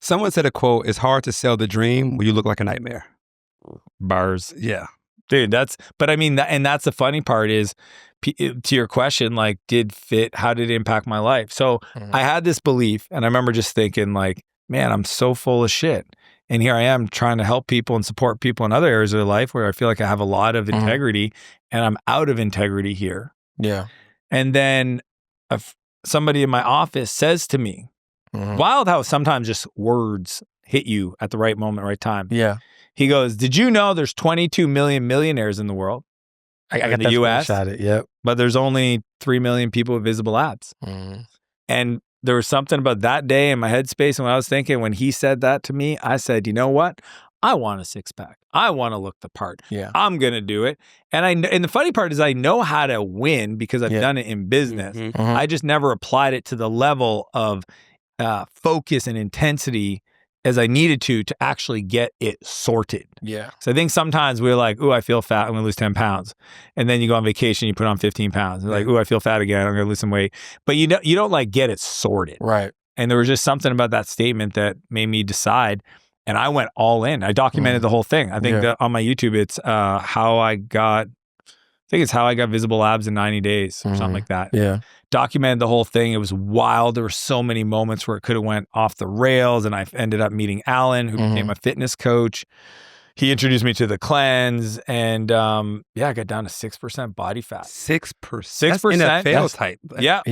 someone said a quote, it's hard to sell the dream when you look like a nightmare. Bars. Yeah. Dude, and that's the funny part is, to your question, how did it impact my life? So I had this belief, and I remember just thinking man, I'm so full of shit. And here I am trying to help people and support people in other areas of their life where I feel like I have a lot of integrity, and I'm out of integrity here. Yeah. And then somebody in my office says to me, wild how sometimes just words hit you at the right moment, right time. Yeah. He goes, did you know there's 22 million millionaires in the world? I got the US. Yep. But there's only 3 million people with visible abs. And there was something about that day in my headspace. And when I was thinking, when he said that to me, I said, you know what? I want a six-pack. I want to look the part. Yeah. I'm going to do it. And the funny part is I know how to win because I've done it in business. I just never applied it to the level of focus and intensity as I needed to actually get it sorted. Yeah. So I think sometimes we're like, ooh, I feel fat. I'm going to lose 10 pounds. And then you go on vacation, you put on 15 pounds. You're like, ooh, I feel fat again. I'm going to lose some weight. But you don't get it sorted. Right. And there was just something about that statement that made me decide. And I went all in. I documented the whole thing. I think that on my YouTube, it's how I got visible abs in 90 days or something like that. Yeah. Documented the whole thing. It was wild. There were so many moments where it could have went off the rails. And I ended up meeting Alan, who became a fitness coach. He introduced me to the cleanse. And I got down to 6% body fat. 6%? 6%. NFL type. Yeah.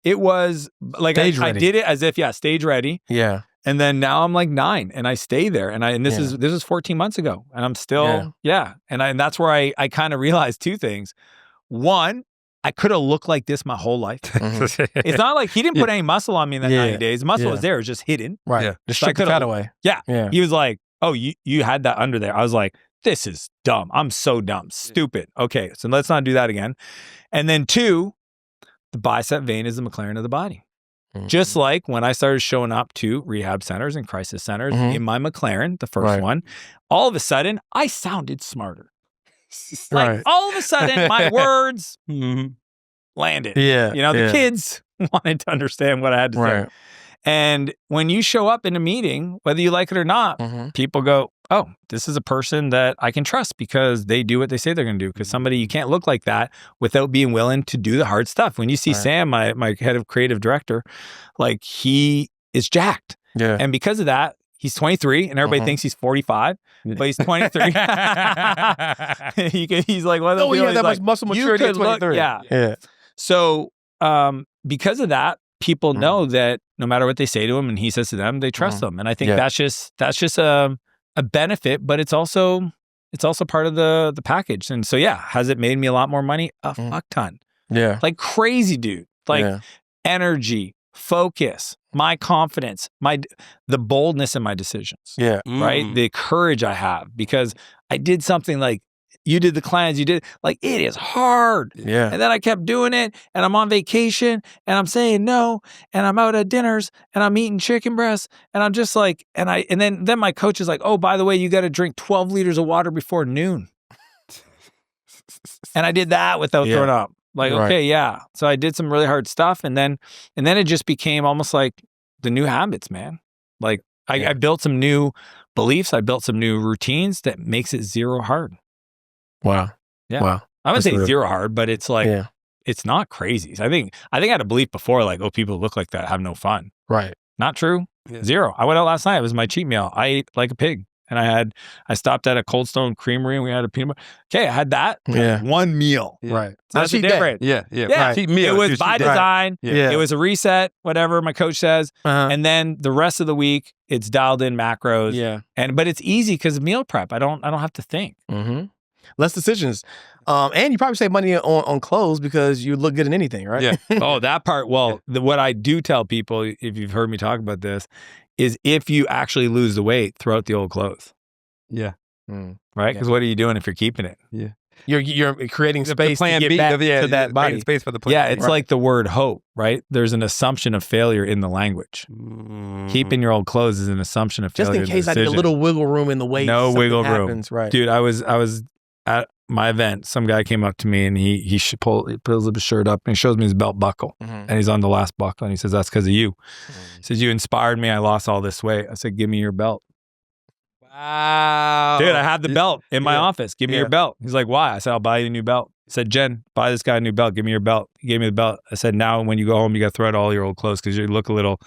It was I did it as if, stage ready. Yeah. And then now I'm 9 and I stay there. And this is 14 months ago and I'm still, And that's where I kind of realized two things. One, I could have looked like this my whole life. It's not like he didn't put any muscle on me in that 90 days. The muscle was there. It was just hidden. Right. Yeah. Just strip the fat away. Yeah. He was like, oh, you had that under there. I was like, this is dumb. I'm so dumb. Stupid. Okay. So let's not do that again. And then two, the bicep vein is the McLaren of the body. Just like when I started showing up to rehab centers and crisis centers in my McLaren, the first one, all of a sudden I sounded smarter. All of a sudden my words landed. Yeah. The kids wanted to understand what I had to say. And when you show up in a meeting, whether you like it or not, people go, oh, this is a person that I can trust because they do what they say they're going to do. Because somebody, you can't look like that without being willing to do the hard stuff. When you see Sam, my head of creative director, like he is jacked. Yeah. And because of that, he's 23 and everybody thinks he's 45, but he's 23. He's like, what? Oh, yeah, that much muscle maturity at 23. Yeah. So because of that, people know that no matter what they say to him and he says to them, they trust them. And I think that's just a benefit, but it's also part of the package. And so, has it made me a lot more money? A fuck ton. Yeah. Like crazy, dude. Like energy, focus, my confidence, the boldness in my decisions. Yeah. Right? The courage I have because I did something like you did the clients, you did, like, it is hard. Yeah. And then I kept doing it and I'm on vacation and I'm saying no and I'm out at dinners and I'm eating chicken breasts and I'm just like, and then my coach is like, oh, by the way, you got to drink 12 liters of water before noon. And I did that without throwing up. Like, okay, yeah. So I did some really hard stuff and then it just became almost like the new habits, man. Like I built some new beliefs. I built some new routines that makes it zero hard. Wow. Yeah. Wow. I wouldn't say zero hard, but it's like, it's not crazy. I think I had a belief before, like, oh, people who look like that have no fun. Right. Not true. Yeah. Zero. I went out last night. It was my cheat meal. I ate like a pig. And I stopped at a Cold Stone Creamery and we had a peanut butter. Okay, I had that. Yeah. One meal. Yeah. Right. So that's the difference. Yeah. Right. Cheat meal. It was by design. Yeah. It was a reset, whatever my coach says. And then the rest of the week, it's dialed in macros. Yeah. But it's easy because of meal prep. I don't have to think. Less decisions. And you probably save money on clothes because you look good in anything, right? Yeah. Oh, that part. Well, what I do tell people, if you've heard me talk about this, is if you actually lose the weight, throw out the old clothes. Yeah. Right? Because what are you doing if you're keeping it? Yeah. You're creating space plan to get B, back to that body. Space for the plan. Yeah, it's like the word hope, right? There's an assumption of failure in the language. Keeping your old clothes is an assumption of just failure. Just in case I need a little wiggle room in the weight. No wiggle room. Right. Dude, I was at my event. Some guy came up to me and he pulls his shirt up and he shows me his belt buckle. And he's on the last buckle and he says, that's because of you. He says, you inspired me. I lost all this weight. I said, give me your belt. Wow. Dude, I have the belt in my office. Give me your belt. He's like, why? I said, I'll buy you a new belt. He said, Jen, buy this guy a new belt. Give me your belt. He gave me the belt. I said, now when you go home, you got to throw out all your old clothes because you look a little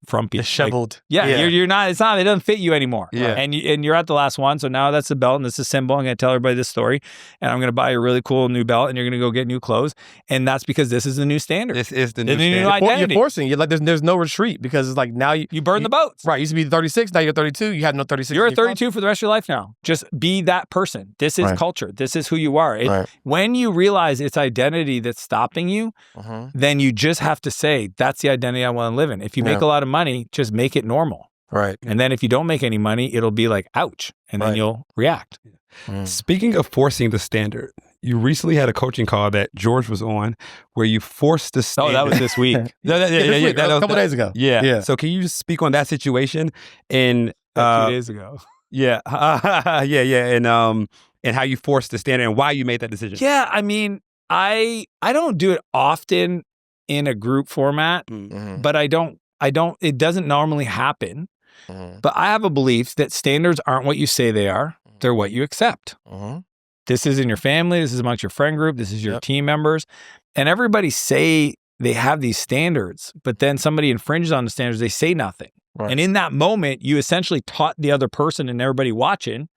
frumpy. Disheveled. Like, you're not, it doesn't fit you anymore. Yeah. And you're at the last one. So now that's the belt and this is a symbol. I'm going to tell everybody this story and I'm going to buy a really cool new belt and you're going to go get new clothes. And that's because this is the new standard. This is the new standard. You're forcing. You're like, there's no retreat because it's like now you burn the boats. Right. You used to be 36. Now you're 32. You have no 36. You're 32 for the rest of your life now. Just be that person. This is culture. This is who you are. When you realize it's identity that's stopping you, then you just have to say, that's the identity I want to live in. If you make a lot of money, just make it normal. Right. And then if you don't make any money, it'll be like, ouch. And then you'll react. Speaking of forcing the standard, you recently had a coaching call that George was on where you forced the standard. Oh, that was this week. A couple days ago. Yeah. So can you just speak on that situation and 2 days ago. Yeah. And how you forced the standard and why you made that decision. Yeah. I mean, I don't do it often in a group format, but it doesn't normally happen. But I have a belief that standards aren't what you say they are. They're what you accept. This is in your family. This is amongst your friend group. This is your team members. And everybody say they have these standards, but then somebody infringes on the standards. They say nothing. Right. And in that moment, you essentially taught the other person and everybody watching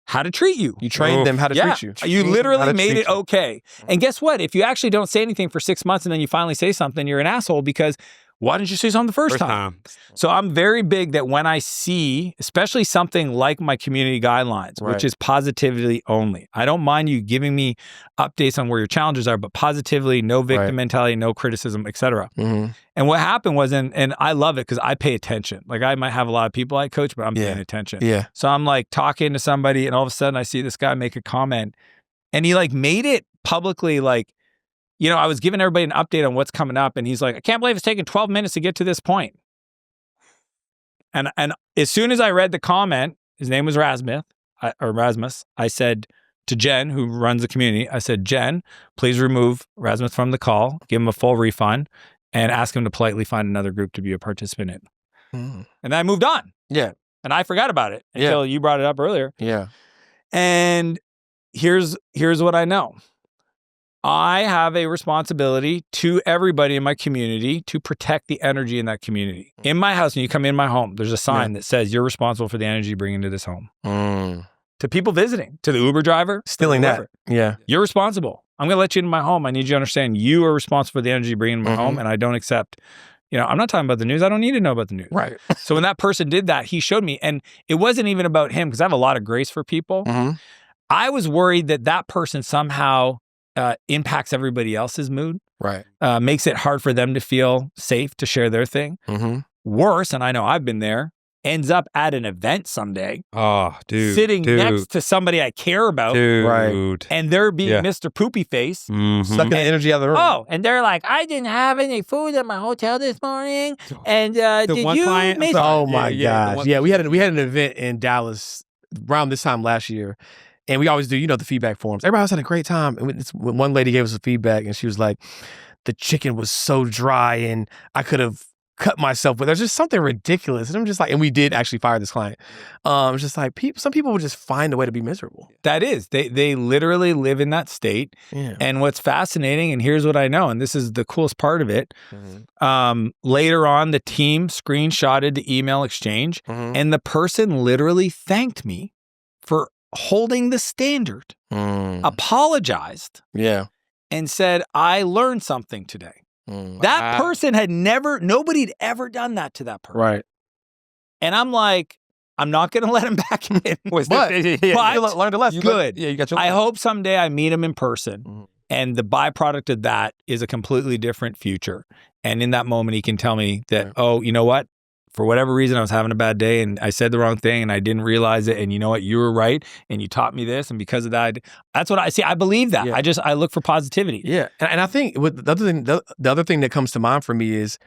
how to treat you. You trained them how to treat you. You literally made it okay. And guess what? If you actually don't say anything for 6 months and then you finally say something, you're an asshole because why didn't you say something the first time? So I'm very big that when I see, especially something like my community guidelines, which is positivity only. I don't mind you giving me updates on where your challenges are, but positively, no victim mentality, no criticism, etc. And what happened was, and I love it because I pay attention. Like I might have a lot of people I coach, but I'm paying attention. Yeah. So I'm like talking to somebody and all of a sudden I see this guy make a comment and he like made it publicly like, you know, I was giving everybody an update on what's coming up and he's like, I can't believe it's taken 12 minutes to get to this point. And as soon as I read the comment, his name was Rasmus, I said, to Jen, who runs the community. I said, Jen, please remove Rasmus from the call, give him a full refund, and ask him to politely find another group to be a participant in. And then I moved on. Yeah. And I forgot about it until you brought it up earlier. Yeah. And here's what I know. I have a responsibility to everybody in my community to protect the energy in that community. In my house, when you come in my home, there's a sign that says you're responsible for the energy you bring into this home. To people visiting, to the Uber driver, stealing that. Yeah. You're responsible. I'm going to let you into my home. I need you to understand you are responsible for the energy you bring into my home, and I don't accept, I'm not talking about the news. I don't need to know about the news. Right. So when that person did that, he showed me, and it wasn't even about him because I have a lot of grace for people. I was worried that person somehow impacts everybody else's mood. Right. Makes it hard for them to feel safe to share their thing. Worse, and I know I've been there, ends up at an event someday. Oh, dude. Sitting next to somebody I care about. Dude. Right. And they're being Mr. Poopy Face. Sucking the energy out of the room. Oh, and they're like, I didn't have any food at my hotel this morning. And did one you client, miss? Oh my Yeah, gosh. Yeah, we had an event in Dallas around this time last year. And we always do, the feedback forums. Everybody else had a great time. And one lady gave us a feedback and she was like, the chicken was so dry and I could have cut myself with. There's just something ridiculous. And I'm just like, and we did actually fire this client. It's just like, some people would just find a way to be miserable. That is. They literally live in that state. Yeah. And what's fascinating, and here's what I know, and this is the coolest part of it. Later on, the team screenshotted the email exchange and the person literally thanked me for holding the standard, apologized, and said, I learned something today. That person had nobody'd ever done that to that person. Right. And I'm like, I'm not going to let him back in. But you learned a lesson. Good. You got your I hope someday I meet him in person. And the byproduct of that is a completely different future. And in that moment, he can tell me that, oh, you know what? For whatever reason, I was having a bad day and I said the wrong thing and I didn't realize it. And you know what? You were right. And you taught me this. And because of that, that's what I see. I believe that. Yeah. I look for positivity. Yeah. And I think the other thing that comes to mind for me is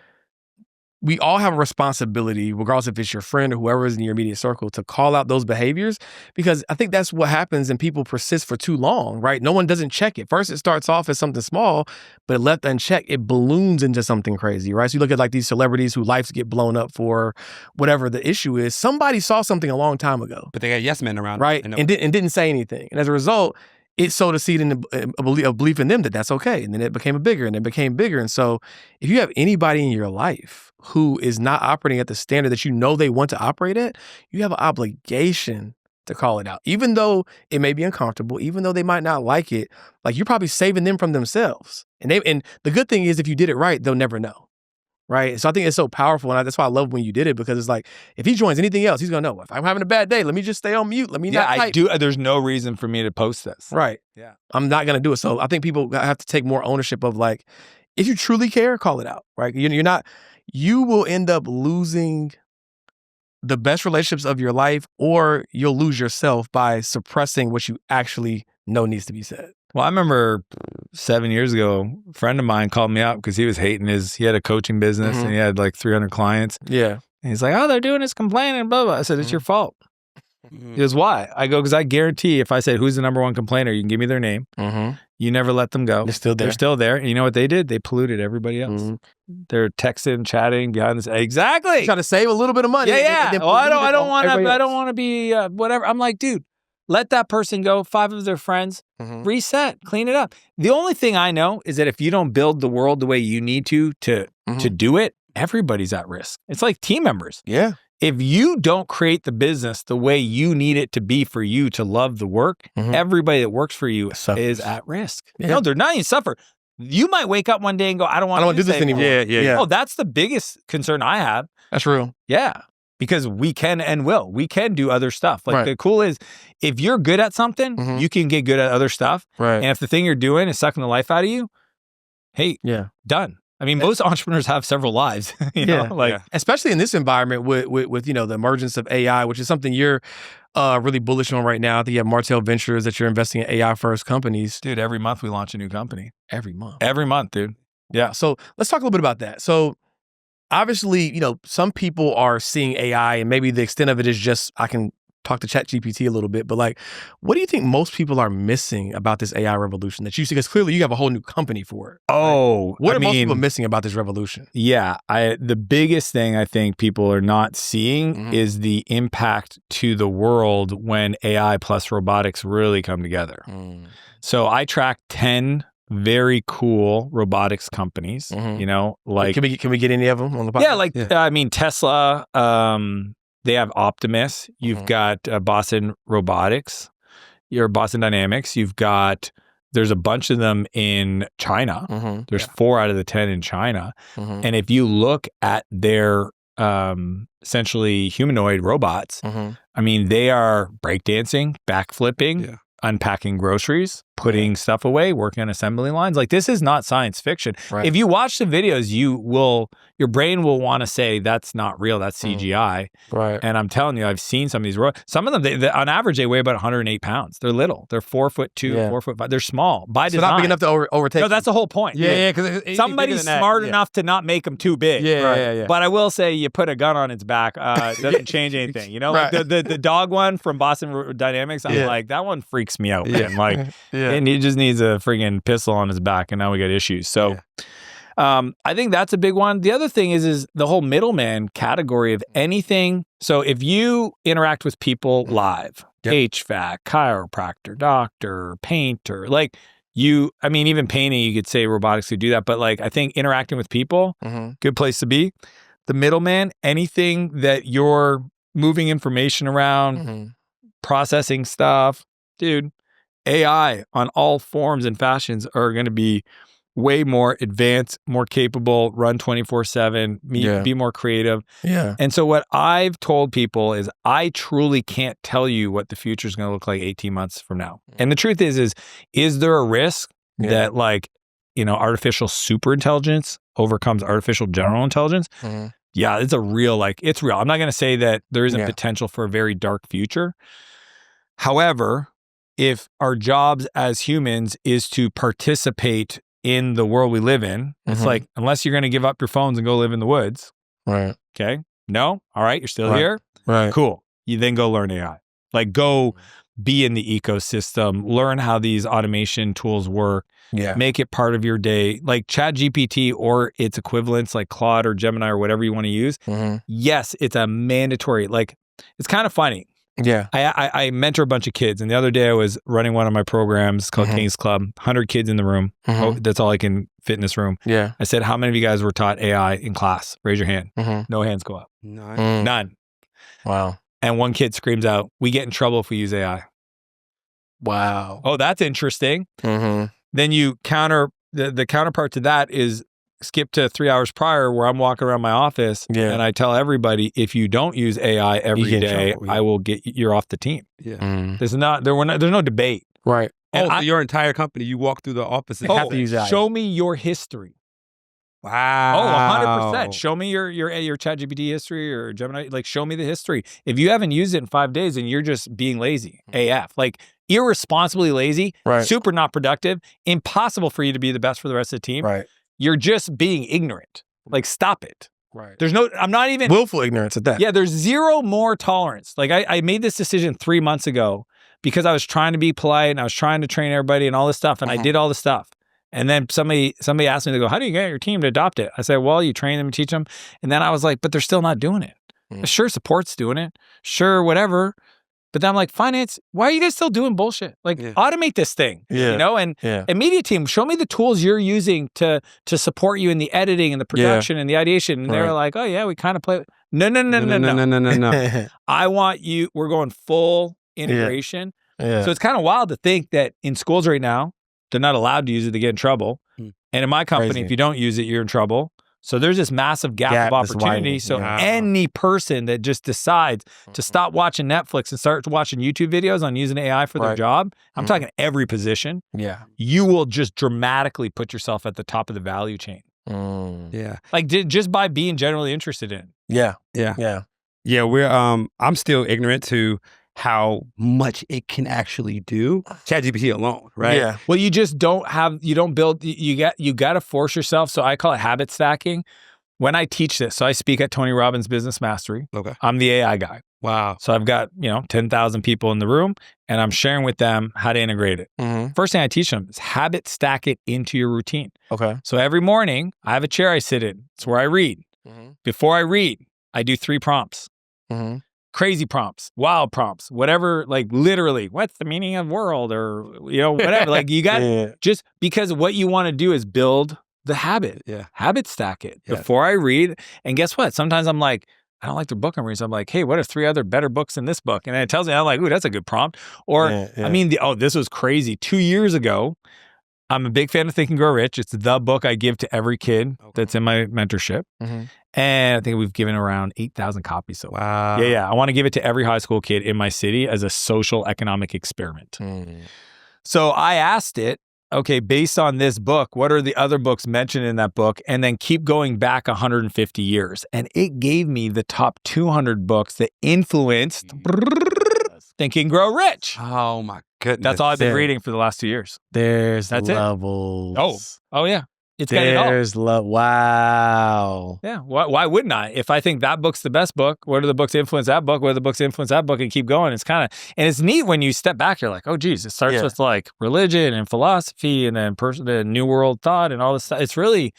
we all have a responsibility, regardless if it's your friend or whoever is in your immediate circle, to call out those behaviors, because I think that's what happens and people persist for too long, right? No one doesn't check it. First, it starts off as something small, but left unchecked, it balloons into something crazy, right? So you look at like these celebrities whose lives get blown up for whatever the issue is. Somebody saw something a long time ago. But they got yes men around. Right? And didn't say anything. And as a result, it sowed a seed in a belief in them that that's okay. And then it became bigger and it became bigger. And so if you have anybody in your life who is not operating at the standard that you know they want to operate at, you have an obligation to call it out. Even though it may be uncomfortable, even though they might not like it, like you're probably saving them from themselves. And the good thing is if you did it right, they'll never know. Right. So I think it's so powerful. And that's why I love when you did it, because it's like, if he joins anything else, he's going to know, if I'm having a bad day, let me just stay on mute. Let me not type. I do. There's no reason for me to post this. Right. Yeah. I'm not going to do it. So I think people have to take more ownership of like, if you truly care, call it out. Right. You will end up losing the best relationships of your life, or you'll lose yourself by suppressing what you actually know needs to be said. Well, I remember 7 years ago, a friend of mine called me up because he was hating he had a coaching business and he had like 300 clients. Yeah. And he's like, oh, they're doing this complaining, blah, blah. I said, it's your fault. He goes, why? I go, because I guarantee if I said, who's the number one complainer, you can give me their name. You never let them go. They're still there. They're still there. And you know what they did? They polluted everybody else. They're texting, chatting behind this. Exactly. Trying to save a little bit of money. Yeah. Well, I don't want to be whatever. I'm like, dude, let that person go. 5 of their friends, reset, clean it up. The only thing I know is that if you don't build the world the way you need to do it, everybody's at risk. It's like team members. Yeah. If you don't create the business the way you need it to be for you to love the work, everybody that works for you is at risk. Yeah. No, they're not even suffer. You might wake up one day and go, I don't want to do this anymore. Yeah. Oh, that's the biggest concern I have. That's real. Yeah. Because we can and will. We can do other stuff. Like the cool is, if you're good at something, you can get good at other stuff. Right. And if the thing you're doing is sucking the life out of you, hey, done. I mean, most entrepreneurs have several lives, you know, especially in this environment with the emergence of AI, which is something you're really bullish on right now. I think you have Martell Ventures that you're investing in AI first companies. Dude, every month we launch a new company. Every month, dude. Yeah. So let's talk a little bit about that. So obviously, some people are seeing AI and maybe the extent of it is just, I can talk to ChatGPT a little bit, but like, what do you think most people are missing about this AI revolution that you see? Because clearly you have a whole new company for it. Oh, What are most people missing about this revolution? Yeah, the biggest thing I think people are not seeing is the impact to the world when AI plus robotics really come together. So I track 10 very cool robotics companies, you know, like can we get any of them on the podcast? Yeah, like I mean Tesla, they have Optimus, you've got Boston Robotics, your Boston Dynamics, there's a bunch of them in China. There's 4 out of the 10 in China. And if you look at their essentially humanoid robots, I mean, they are breakdancing, backflipping, unpacking groceries, putting stuff away, working on assembly lines. Like, this is not science fiction. Right. If you watch the videos, your brain will want to say that's not real, that's CGI. Right. And I'm telling you, I've seen some of these. Some of them, they, on average, they weigh about 108 pounds. They're little. They're 4'2", 4'5". They're small by design. So not big enough to overtake. No, that's the whole point. Yeah, because somebody's smart enough to not make them too big. Yeah. But I will say, you put a gun on its back, it doesn't change anything. You know, like the dog one from Boston Dynamics. I'm like, that one freaks me out. Man. Like, and he just needs a friggin' pistol on his back, and now we got issues. So. I think that's a big one. The other thing is the whole middleman category of anything. So if you interact with people live, HVAC, chiropractor, doctor, painter, like I mean, even painting, you could say robotics could do that. But like, I think interacting with people, good place to be. The middleman, anything that you're moving information around, processing stuff, dude, AI on all forms and fashions are going to be way more advanced, more capable, run 24/7, be more creative. Yeah. And so what I've told people is I truly can't tell you what the future is going to look like 18 months from now. And the truth is there a risk that, like, you know, artificial super intelligence overcomes artificial general intelligence? Yeah, it's real. I'm not going to say that there isn't potential for a very dark future. However, if our jobs as humans is to participate in the world we live in, it's like, unless you're going to give up your phones and go live in the woods. Right. Okay. No. All right. You're still here. Right. Cool. You then go learn AI. Like, go be in the ecosystem, learn how these automation tools work. Yeah. Make it part of your day. Like ChatGPT or its equivalents like Claude or Gemini or whatever you want to use. Yes, it's a mandatory. Like, it's kind of funny. Yeah. I mentor a bunch of kids, and the other day I was running one of my programs called King's Club, 100 kids in the room. That's all I can fit in this room. Yeah. I said, how many of you guys were taught AI in class? Raise your hand. No hands go up. None. Wow. And one kid screams out, we get in trouble if we use AI. Wow. Oh, that's interesting. Then you the counterpart to that is skip to 3 hours prior where I'm walking around my office and I tell everybody, if you don't use AI every day, I will you're off the team. There's no debate. Right. And so your entire company, you walk through the office and have to use AI. Show me your history. Wow. 100%. Show me your ChatGPT history or Gemini. Like, show me the history. If you haven't used it in 5 days and you're just being lazy, AF, like irresponsibly lazy, super not productive, impossible for you to be the best for the rest of the team. Right. You're just being ignorant. Like, stop it. Right. I'm not even willful ignorance at that. Yeah, there's zero more tolerance. Like, I made this decision 3 months ago because I was trying to be polite and I was trying to train everybody and all this stuff. And I did all this stuff. And then somebody asked me, to go, how do you get your team to adopt it? I said, well, you train them and teach them. And then I was like, but they're still not doing it. Sure, support's doing it. Sure, whatever. But then I'm like, finance, why are you guys still doing bullshit? Like, automate this thing, you know? And media team, show me the tools you're using to support you in the editing and the production and the ideation. And they're like, oh yeah, we kind of play. No. I want you, we're going full integration. So it's kind of wild to think that in schools right now, they're not allowed to use it, they get in trouble. And in my company, if you don't use it, you're in trouble. So there's this massive gap of opportunity. So any person that just decides to stop watching Netflix and start watching YouTube videos on using AI for their job, I'm talking every position, you will just dramatically put yourself at the top of the value chain. Like, just by being generally interested in it. Yeah, we're I'm still ignorant to how much it can actually do. ChatGPT alone, right? Yeah. Well, you just don't build, you got to force yourself. So I call it habit stacking, when I teach this, so I speak at Tony Robbins Business Mastery. Okay. I'm the AI guy. Wow. So I've got, 10,000 people in the room and I'm sharing with them how to integrate it. Mm-hmm. First thing I teach them is habit stack it into your routine. Okay. So every morning I have a chair I sit in. It's where I read. Mm-hmm. Before I read, I do 3 prompts. Mm-hmm. Crazy prompts, wild prompts, whatever, like literally, what's the meaning of world or, whatever. Like you got just because what you want to do is build the habit. Yeah. Habit stack it Yeah. before I read. And guess what? Sometimes I'm like, I don't like the book I'm reading. So I'm like, hey, what are 3 other better books in this book? And then it tells me, I'm like, ooh, that's a good prompt. Or, this was crazy. 2 years ago, I'm a big fan of Think and Grow Rich. It's the book I give to every kid that's in my mentorship. Mm-hmm. And I think we've given around 8,000 copies. So Wow. yeah. I want to give it to every high school kid in my city as a social economic experiment. Mm. So I asked it, okay, based on this book, what are the other books mentioned in that book? And then keep going back 150 years. And it gave me the top 200 books that influenced Think and Grow Rich. Oh my goodness. That's all I've been reading for the last 2 years. That's levels. levels. Oh yeah. It's got it all. There's love. Wow. Yeah. Why wouldn't I? If I think that book's the best book, what are the books that influence that book? What are the books that influence that book? And keep going. It's kind of, and it's neat when you step back, you're like, oh geez, it starts with like religion and philosophy and then the new world thought and all this stuff. It's really,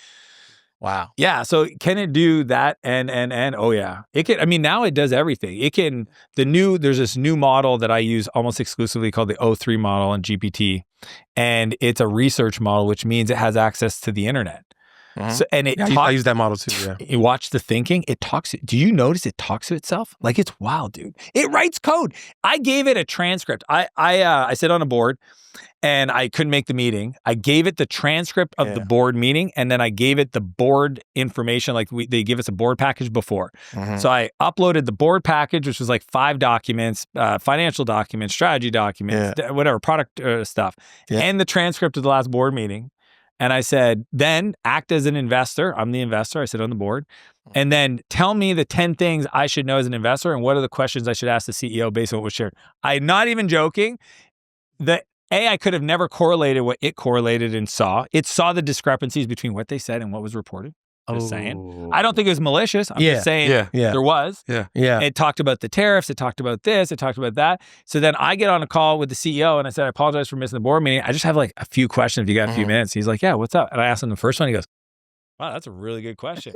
wow. Yeah. So can it do that? And oh yeah, it can. I mean, now it does everything. It can, there's this new model that I use almost exclusively called the O3 model in GPT. And it's a research model, which means it has access to the internet. Mm-hmm. So, and I use that model too. Yeah. You watch the thinking. It talks. Do you notice it talks to itself? Like it's wild, dude. It writes code. I gave it a transcript. I sit on a board and I couldn't make the meeting. I gave it the transcript of the board meeting, and then I gave it the board information. Like they give us a board package before. Mm-hmm. So I uploaded the board package, which was like 5 documents, financial documents, strategy documents, whatever, product stuff, and the transcript of the last board meeting. And I said, then act as an investor. I'm the investor. I sit on the board. And then tell me the 10 things I should know as an investor and what are the questions I should ask the CEO based on what was shared. I'm not even joking. I could have never correlated what it correlated and saw. It saw the discrepancies between what they said and what was reported. Just saying. I don't think it was malicious. I'm just saying there was. Yeah. It talked about the tariffs. It talked about this. It talked about that. So then I get on a call with the CEO and I said, I apologize for missing the board meeting. I just have like a few questions if you got a few minutes. He's like, yeah, what's up? And I asked him the first one. He goes, wow, that's a really good question.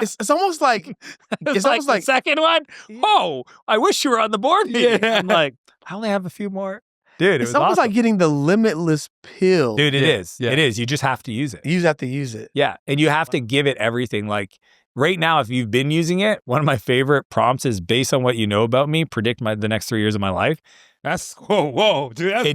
It's almost like the second one. Oh, I wish you were on the board meeting. I'm like, I only have a few more. Dude, it's almost like getting the limitless pill. Dude, it is. Yeah. It is. You just have to use it. You just have to use it. Yeah. And you have to give it everything. Like right now, if you've been using it, one of my favorite prompts is based on what you know about me, predict the next 3 years of my life. That's whoa, dude. That's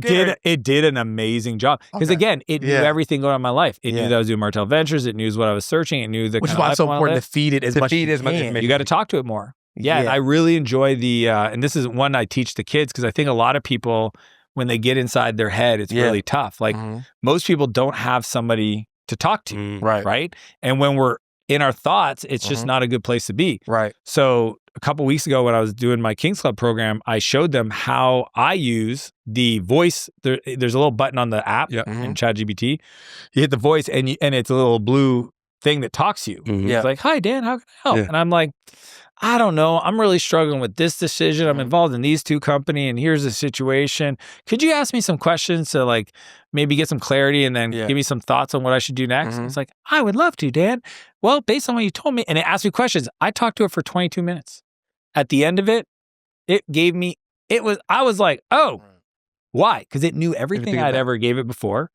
it did an amazing job. Because again, it knew everything going on in my life. It knew that I was doing Martell Ventures. It knew what I was searching. It knew which is why it's so important to feed it as much as you can. You got to talk to it more. Yeah. And I really enjoy the, and this is one I teach the kids because I think a lot of people, when they get inside their head, it's really tough. Like most people don't have somebody to talk to, right? And when we're in our thoughts, it's just not a good place to be. Right. So a couple weeks ago when I was doing my Kings Club program, I showed them how I use the voice. There's a little button on the app in ChatGPT. You hit the voice and it's a little blue thing that talks to you. It's like, hi, Dan, how can I help? And I'm like, I don't know. I'm really struggling with this decision. I'm involved in these 2 companies and here's the situation. Could you ask me some questions to like maybe get some clarity and then give me some thoughts on what I should do next? It's like, I would love to, Dan. Well, based on what you told me, and it asked me questions. I talked to it for 22 minutes. At the end of it, I was like, oh, why? Because it knew everything I'd ever gave it before.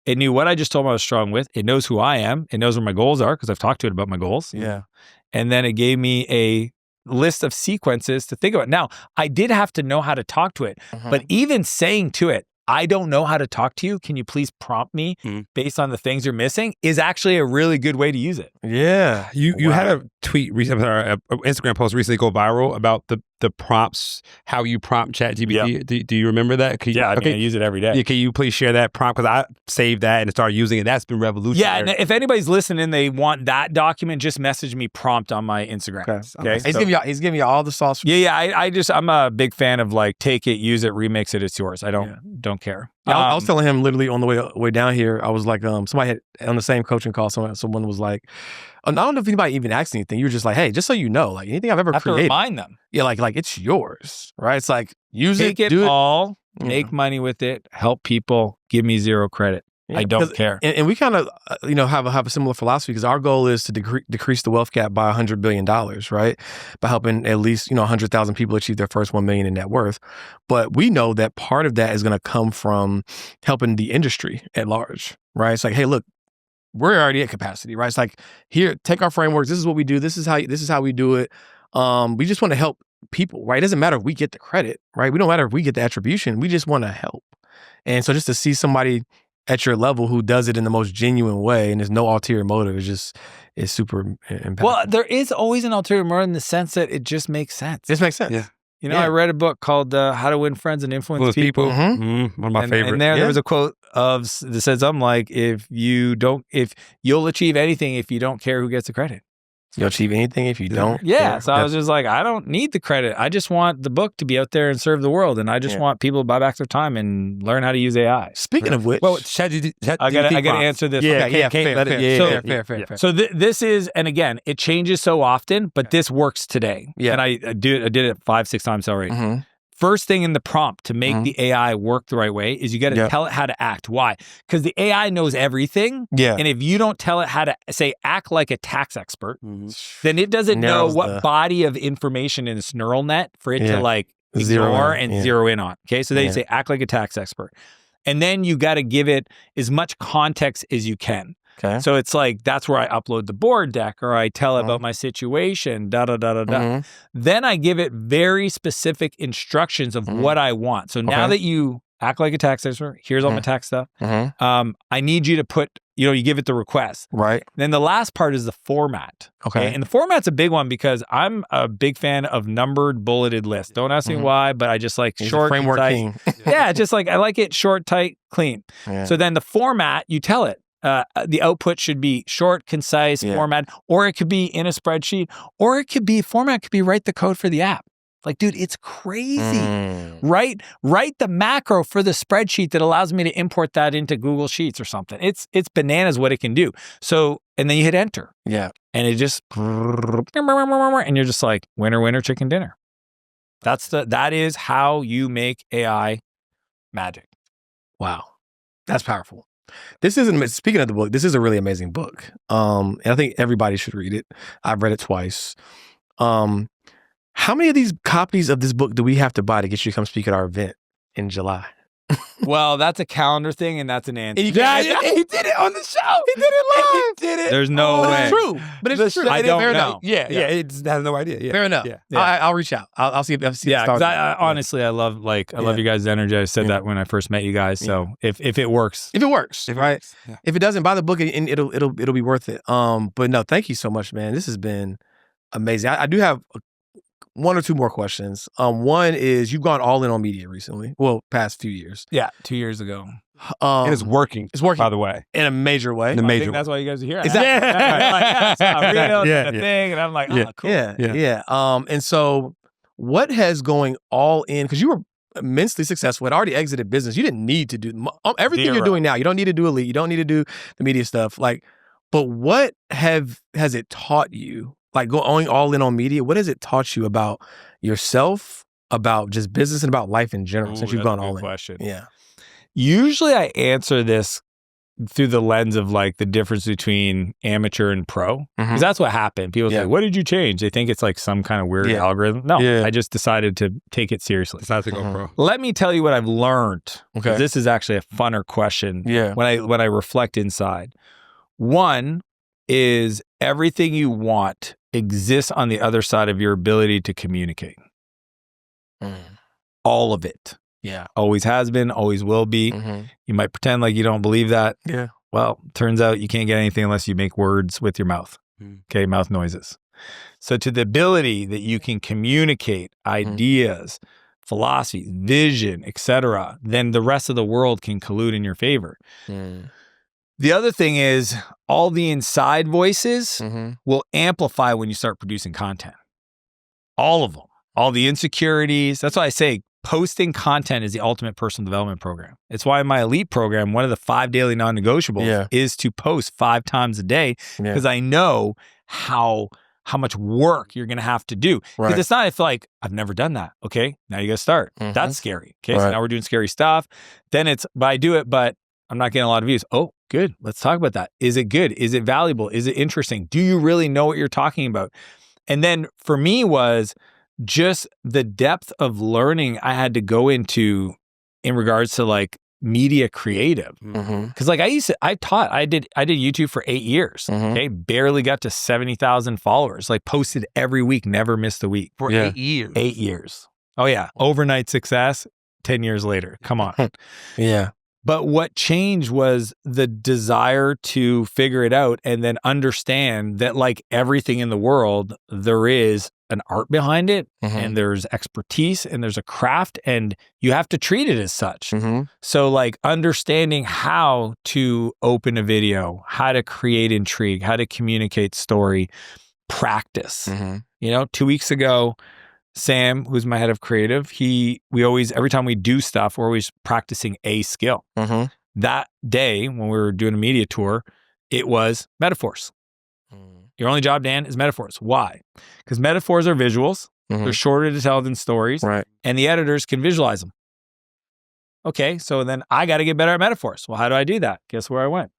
It knew what I just told him I was strong with. It knows who I am. It knows where my goals are because I've talked to it about my goals. Yeah. And then it gave me a list of sequences to think about. Now, I did have to know how to talk to it, but even saying to it, I don't know how to talk to you. Can you please prompt me based on the things you're missing is actually a really good way to use it. Yeah. You had a tweet recently, or an Instagram post recently go viral about the prompts, how you prompt ChatGPT. Yep. Do you remember that? I mean, I use it every day. Yeah, can you please share that prompt? Because I saved that and started using it. That's been revolutionary. Yeah, and if anybody's listening, they want that document, just message me prompt on my Instagram. Okay. He's giving you all the sauce. I'm a big fan of like, take it, use it, remix it, it's yours. I don't care. I was telling him literally on the way down here, I was like, somebody had on the same coaching call, someone was like, I don't know if anybody even asked anything. You were just like, hey, just so you know, like anything I've ever I have to created. remind them. Yeah, like it's yours, right? It's like use Take it do all, make money with it, help people, give me zero credit. I don't care. And we kind of, have a similar philosophy because our goal is to decrease the wealth gap by $100 billion, right? By helping at least, 100,000 people achieve their first 1 million in net worth. But we know that part of that is going to come from helping the industry at large, right? It's like, hey, look, we're already at capacity, right? It's like, here, take our frameworks. This is what we do. This is how we do it. We just want to help people, right? It doesn't matter if we get the credit, right? We don't matter if we get the attribution. We just want to help. And so just to see somebody at your level who does it in the most genuine way and there's no ulterior motive is super impactful. Well, there is always an ulterior motive in the sense that it just makes sense. This makes sense. Yeah. I read a book called How to Win Friends and Influence People. Mm-hmm. One of my favorite. And there was a quote that says something like, if you'll achieve anything if you don't care who gets the credit. You'll achieve anything if you don't. Yeah. So I was just like, I don't need the credit. I just want the book to be out there and serve the world. And I just want people to buy back their time and learn how to use AI. Speaking of which, I gotta answer this. Fair. So this is, and again, it changes so often, but this works today. Yeah. And I did it 5-6 times already. Mm-hmm. First thing in the prompt to make the AI work the right way is you got to tell it how to act. Why? Because the AI knows everything. Yeah. And if you don't tell it how to say, act like a tax expert, then it doesn't know what body of information in its neural net for it to like ignore and zero in on. Okay. So they say, act like a tax expert. And then you got to give it as much context as you can. Okay. So it's like, that's where I upload the board deck or I tell it about my situation, da-da-da-da-da. Then I give it very specific instructions of what I want. So now that you act like a tax expert, here's all my tax stuff. I need you to put, you give it the request. Right. Then the last part is the format. Okay. And the format's a big one because I'm a big fan of numbered bulleted lists. Don't ask me why, but I just like short, framework tight. king. Yeah, just like I like it short, tight, clean. Yeah. So then the format, you tell it. The output should be short, concise format, or it could be in a spreadsheet, or it could be format could be write the code for the app. Like, dude, it's crazy. Write the macro for the spreadsheet that allows me to import that into Google Sheets or something. It's bananas what it can do. So, and then you hit enter. Yeah. And it just, and you're just like, winner, winner, chicken dinner. That is how you make AI magic. Wow. That's powerful. Speaking of the book, this is a really amazing book. And I think everybody should read it. I've read it twice. How many of these copies of this book do we have to buy to get you to come speak at our event in July? Well, that's a calendar thing, and that's an answer. He did it on the show. He did it live. He did it. There's no way. It's true. But it's true. I don't know. Yeah. It just has no idea. Yeah. Fair enough. Yeah. I'll reach out. I'll see if Yeah, because honestly, I love your guys' energy. I said that when I first met you guys. So if it works. If it works, right? Yeah. If it doesn't, buy the book and it'll be worth it. But no, thank you so much, man. This has been amazing. I do have one or two more questions. One is you've gone all in on media recently. Well, past few years. Yeah, 2 years ago. And it's working. It's working, by the way. In a major way. In a I major think that's why you guys are here. Exactly. I'm reading the thing, and I'm like, cool. Yeah. And so what has going all in, because you were immensely successful, had already exited business. You didn't need to do everything you're doing now. You don't need to do Elite. You don't need to do the media stuff. But what has it taught you? Like going all in on media, what has it taught you about yourself, about just business, and about life in general since you've gone all in? Question. Yeah. Usually I answer this through the lens of like the difference between amateur and pro. Because that's what happened. People say, what did you change? They think it's like some kind of weird algorithm. No, I just decided to take it seriously. Decided to go pro. Let me tell you what I've learned. Okay. This is actually a funner question when I reflect inside. One is everything you want exists on the other side of your ability to communicate. All of it. Yeah. Always has been, always will be. You might pretend like you don't believe that. Yeah. Well, turns out you can't get anything unless you make words with your mouth. Okay, mouth noises. So to the ability that you can communicate ideas, philosophy, vision, etc., then the rest of the world can collude in your favor. The other thing is all the inside voices will amplify when you start producing content. All of them. All the insecurities. That's why I say posting content is the ultimate personal development program. It's why in my elite program, one of the 5 daily non-negotiables is to post 5 times a day because I know how much work you're going to have to do. Because it's not if like, I've never done that. Okay, now you got to start. That's scary. Okay, so now we're doing scary stuff. Then but I do it, but I'm not getting a lot of views. Oh, good. Let's talk about that. Is it good? Is it valuable? Is it interesting? Do you really know what you're talking about? And then for me was just the depth of learning I had to go into in regards to like media creative. Cause like I did YouTube for 8 years. Okay. Barely got to 70,000 followers, like posted every week, never missed a week. For 8 years. 8 years. Oh yeah. Overnight success, 10 years later. Come on. But what changed was the desire to figure it out and then understand that like everything in the world, there is an art behind it and there's expertise and there's a craft and you have to treat it as such. So like understanding how to open a video, how to create intrigue, how to communicate story, practice. 2 weeks ago, Sam, who's my head of creative, every time we do stuff, we're always practicing a skill. That day when we were doing a media tour, it was metaphors. Your only job, Dan, is metaphors. Why? Because metaphors are visuals. They're shorter to tell than stories. And the editors can visualize them. Okay, so then I got to get better at metaphors. Well, how do I do that? Guess where I went?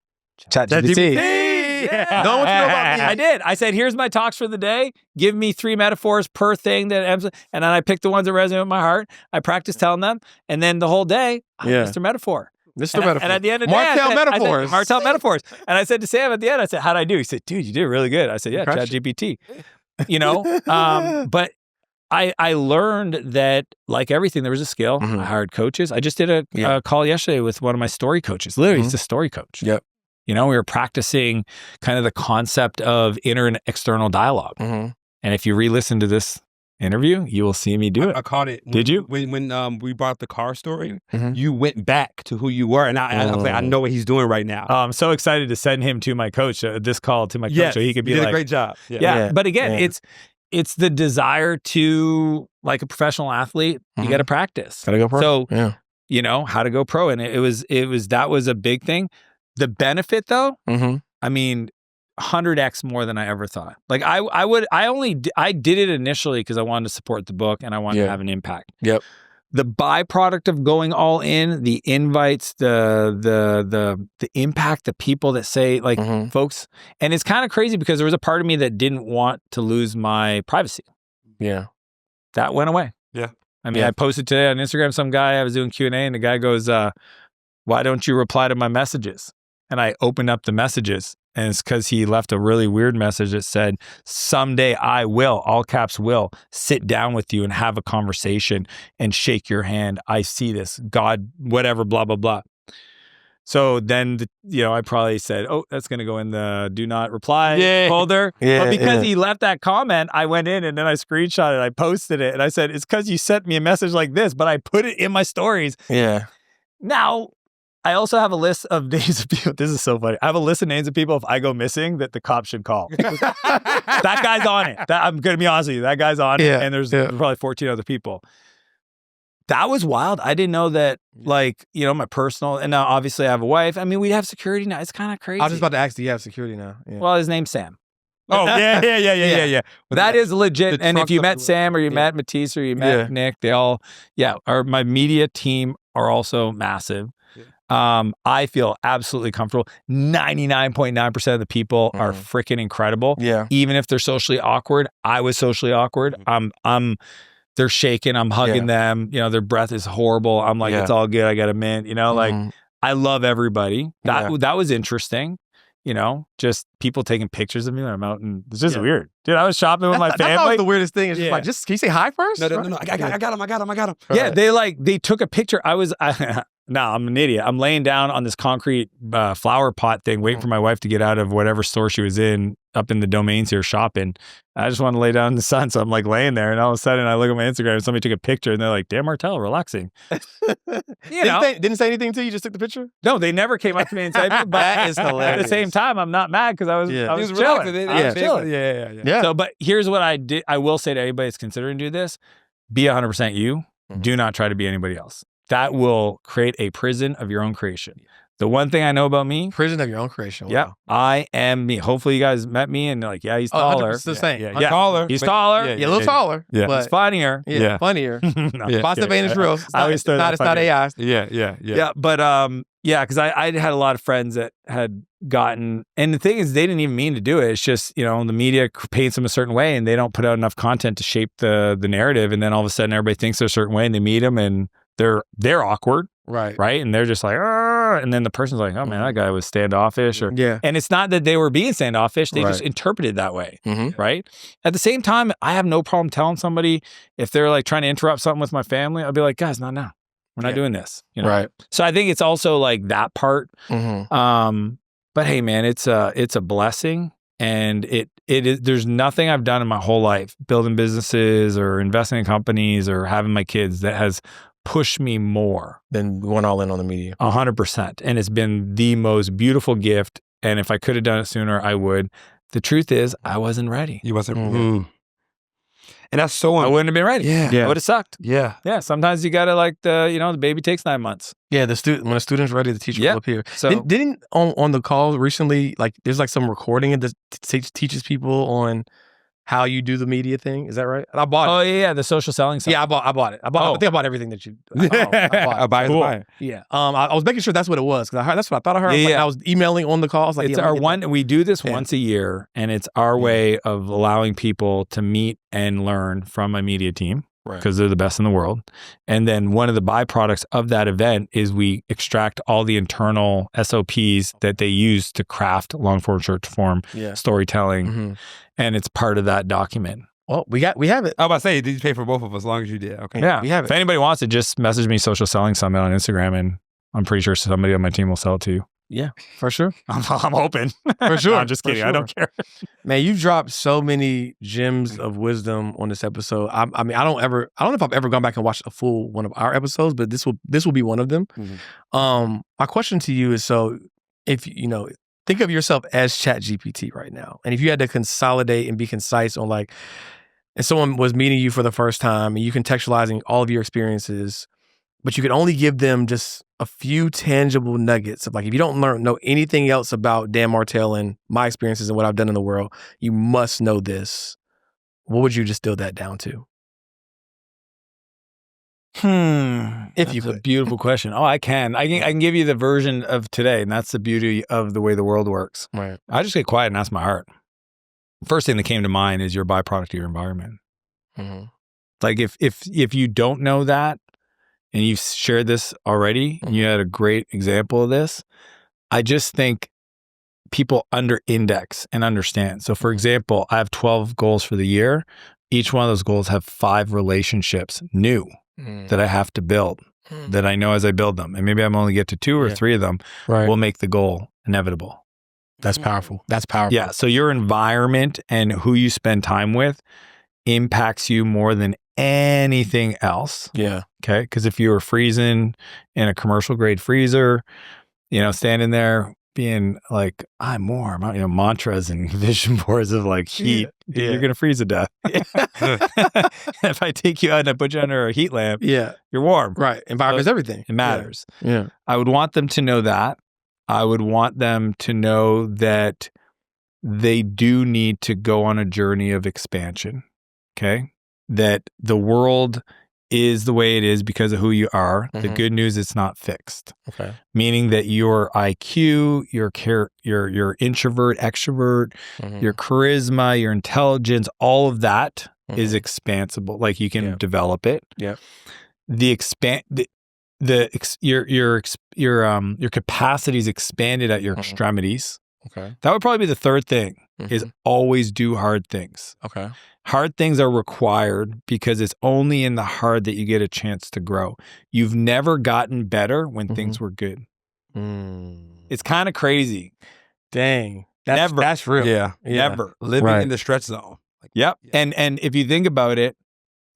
ChatGPT. No one know about me. I did. I said, here's my talks for the day. Give me 3 metaphors per thing and then I picked the ones that resonate with my heart. I practiced telling them. And then the whole day, Mr. Metaphor. Mr. Metaphor. And at the end of the Martell day, Metaphors. Martell Metaphors. And I said to Sam at the end, I said, how'd I do? He said, dude, you did really good. I said, yeah, ChatGPT. But I learned that like everything, there was a skill. I hired coaches. I just did a call yesterday with one of my story coaches. Literally, he's a story coach. We were practicing kind of the concept of inner and external dialogue. And if you re-listen to this interview, you will see me do it. I caught it. Did you? When we brought up the car story, you went back to who you were. And I was like, I know what he's doing right now. I'm so excited to send him to my coach, this call to my coach, so he could be did like, a great job. But again, it's the desire to, like a professional athlete, you got to practice. Gotta go pro. So, how to go pro. And that was a big thing. The benefit though, I mean, 100x more than I ever thought. Like I did it initially because I wanted to support the book and I wanted to have an impact. The byproduct of going all in, the invites, the impact, the people that say like folks, and it's kind of crazy because there was a part of me that didn't want to lose my privacy. That went away. I mean, I posted today on Instagram, some guy, I was doing Q&A and the guy goes, why don't you reply to my messages? And I opened up the messages and it's because he left a really weird message that said, someday I will, all caps will, sit down with you and have a conversation and shake your hand. I see this, God, whatever, blah, blah, blah. So then, I probably said, oh, that's going to go in the do not reply folder. But because he left that comment, I went in and then I screenshot it. I posted it and I said, it's because you sent me a message like this, but I put it in my stories. Now, I also have a list of names of people. This is so funny. I have a list of names of people if I go missing that the cops should call. That guy's on it. I'm going to be honest with you. That guy's on it. And there's probably 14 other people. That was wild. I didn't know that, like, my personal, and now obviously I have a wife. I mean, we have security now. It's kind of crazy. I was just about to ask, do you have security now? Well, his name's Sam. Oh, yeah. That is legit. And if you met Sam or you met Matisse or you met Nick, they all, my media team are also massive. I feel absolutely comfortable. 99.9% of the people are freaking incredible. Even if they're socially awkward. I was socially awkward. They're shaking. I'm hugging them. Their breath is horrible. I'm like, it's all good. I got a mint. Like I love everybody. That was interesting. Just people taking pictures of me when I'm out, and it's just weird. Dude, I was shopping with my family. That's the weirdest thing. Is just like, can you say hi first? No. I got him. Yeah, they took a picture. I'm an idiot. I'm laying down on this concrete flower pot thing, waiting for my wife to get out of whatever store she was in up in the domains here shopping. I just want to lay down in the sun. So I'm like laying there and all of a sudden I look at my Instagram and somebody took a picture and they're like, Dan Martell, relaxing. Didn't say anything to you, just took the picture? No, they never came up to me and said, but that is hilarious. At the same time, I'm not mad because I was chilling. I was chilling. Yeah. So, but here's what I did. I will say to anybody that's considering doing this, be 100% you. Do not try to be anybody else. That will create a prison of your own creation. The one thing I know about me, Prison of your own creation. Wow. yeah, I am me. Hopefully you guys met me and they're like, yeah, he's taller. 100% the same. Yeah, taller. He's taller. Yeah, a little taller. Yeah. But He's funnier. yeah, funnier. No, Yeah. Positive ain't real. It's I always thought that it's not funny. AI. Yeah. But because I had a lot of friends that had gotten, and the thing is, they didn't even mean to do it. It's just, the media paints them a certain way, and they don't put out enough content to shape the narrative, and then all of a sudden everybody thinks they're a certain way, and they meet them, and they're awkward, right? And they're just like, and then the person's like, oh man, that guy was standoffish, and it's not that they were being standoffish; they just interpreted that way, right? At the same time, I have no problem telling somebody if they're like trying to interrupt something with my family. I'll be like, guys, not now. We're not doing this, Right. So I think it's also like that part. But hey, man, it's a blessing, and it is. There's nothing I've done in my whole life, building businesses or investing in companies or having my kids, that has pushed me more Then going all in on the media. 100%. And it's been the most beautiful gift. And if I could have done it sooner, I would. The truth is, I wasn't ready. You wasn't. And that's so. I wouldn't have been ready. Yeah. I would have sucked. Yeah. Yeah. Sometimes you gotta the baby takes 9 months. Yeah, when a student's ready, the teacher will appear. So didn't on the call recently, like there's like some recording that teaches people on how you do the media thing. Is that right? And I bought it. Oh yeah, the social selling stuff. Yeah, I bought it. I think I bought everything that you. I buy it. Yeah. I was making sure that's what it was, because that's what I thought I heard. Yeah. I was emailing on the call. I was like, it's our one. We do this once a year, and it's our way of allowing people to meet and learn from a media team, because they're the best in the world. And then one of the byproducts of that event is we extract all the internal SOPs that they use to craft long form, short form storytelling, and it's part of that document. Well, we have it. I was about to say, did you pay for both of us as long as you did? Okay. Yeah, we have it. If anybody wants it, just message me Social Selling Summit on Instagram, and I'm pretty sure somebody on my team will sell it to you. Yeah, for sure. I'm hoping. For sure. No, I'm just kidding. I don't care. Man, you've dropped so many gems of wisdom on this episode. I don't know if I've ever gone back and watched a full one of our episodes, but this will be one of them. My question to you is, so if think of yourself as ChatGPT right now, and if you had to consolidate and be concise on like, and someone was meeting you for the first time and you contextualizing all of your experiences, but you could only give them just a few tangible nuggets of like, if you don't know anything else about Dan Martell and my experiences and what I've done in the world, you must know this. What would you distill that down to? If you could. A beautiful question. Oh, I can give you the version of today, and that's the beauty of the way the world works. Right. I just get quiet and ask my heart. First thing that came to mind is your byproduct of your environment. Like if you don't know that, and you've shared this already, and you had a great example of this, I just think people under-index and understand. So for example, I have 12 goals for the year. Each one of those goals have 5 relationships new that I have to build, that I know as I build them. And maybe I'm only get to 2 or 3 of them will make the goal inevitable. That's powerful. That's powerful. Yeah. So your environment and who you spend time with impacts you more than anything else. Yeah. Okay. Because if you were freezing in a commercial grade freezer, standing there being like, I'm warm, mantras and vision boards of like heat, you're going to freeze to death. If I take you out and I put you under a heat lamp, you're warm. Right. Environment's everything. It matters. Yeah. I would want them to know that. I would want them to know that they do need to go on a journey of expansion. Okay. That the world is the way it is because of who you are. The good news, it's not fixed. Okay. Meaning that your IQ, your introvert, extrovert, your charisma, your intelligence, all of that is expansible. Like you can develop it. Yeah. Your capacity is expanded at your extremities. Okay. That would probably be the third thing, is always do hard things. Okay. Hard things are required because it's only in the hard that you get a chance to grow. You've never gotten better when things were good. It's kind of crazy. Dang. Never. That's real. Yeah. Never. Living in the stretch zone. Yep. And if you think about it,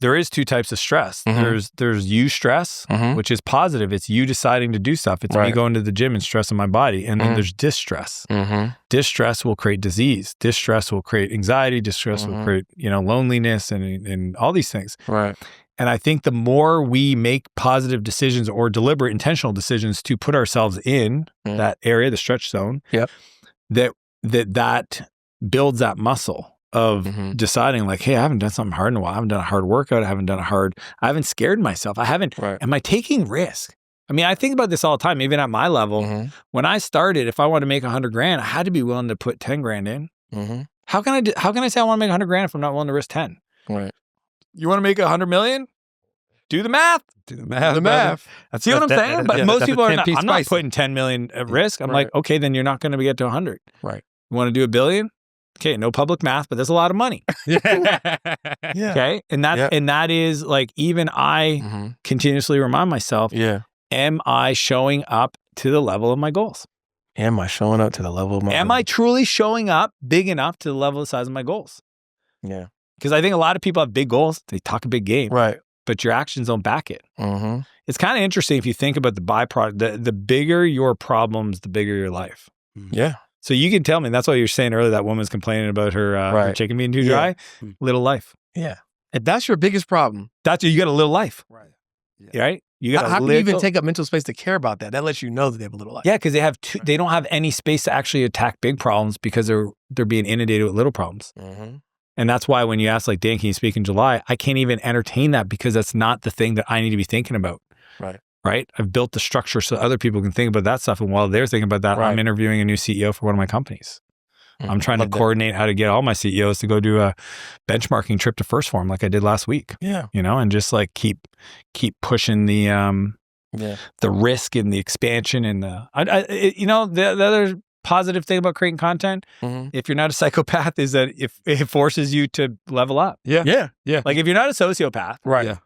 there is two types of stress. There's you stress, which is positive. It's you deciding to do stuff. It's me going to the gym and stressing my body. And then there's distress. Distress will create disease. Distress will create anxiety. Distress will create, loneliness and all these things. Right. And I think the more we make positive decisions or deliberate intentional decisions to put ourselves in that area, the stretch zone, that builds that muscle of deciding like, hey, I haven't done something hard in a while. I haven't done a hard workout. I haven't scared myself. Am I taking risk? I mean, I think about this all the time, even at my level. When I started, if I wanted to make $100,000, I had to be willing to put 10 grand in. How can I say I want to make $100,000 if I'm not willing to risk 10? Right. You want to make 100 million? Do the math. See what I'm saying? But most people are not. I'm not putting 10 million at risk. I'm like, okay, then you're not going to get to 100. Right. You want to do $1 billion? Okay, no public math, but that's a lot of money. Okay, and that is like, even I continuously remind myself, am I showing up to the level of my goals? Am I showing up to the level of my goals? Am I truly showing up big enough to the level of the size of my goals? Yeah. Because I think a lot of people have big goals. They talk a big game. Right. But your actions don't back it. It's kind of interesting if you think about the byproduct. The bigger your problems, the bigger your life. Yeah. So you can tell me, that's why you're saying earlier that woman's complaining about her chicken being too dry. Little life. Yeah. If that's your biggest problem, you got a little life. Right. Right? You got how can you even take up mental space to care about that? That lets you know that they have a little life. Yeah, because they don't have any space to actually attack big problems because they're being inundated with little problems. And that's why when you ask like, Dan, can you speak in July? I can't even entertain that because that's not the thing that I need to be thinking about. Right? I've built the structure so other people can think about that stuff. And while they're thinking about that, I'm interviewing a new CEO for one of my companies. I'm trying to coordinate how to get all my CEOs to go do a benchmarking trip to First Form like I did last week. Yeah. And just like keep pushing the risk and the expansion and the other positive thing about creating content, if you're not a psychopath, is that if it forces you to level up. Yeah. Like if you're not a sociopath, right?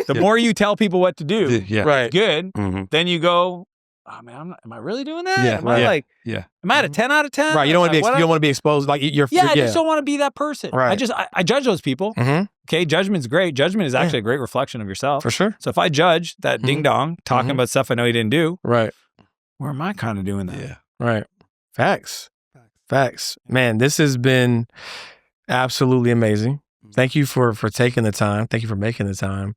The more you tell people what to do, right, good. Then you go, oh man, am I really doing that? Yeah, am I am I at a 10 out of 10? Right. You don't want to be exposed. Like I just don't want to be that person. Right. I judge those people. Okay, judgment's great. Judgment is actually a great reflection of yourself. For sure. So if I judge that ding dong talking about stuff I know you didn't do, right, where am I kind of doing that? Yeah. Right. Facts. Man, this has been absolutely amazing. Thank you for taking the time. Thank you for making the time.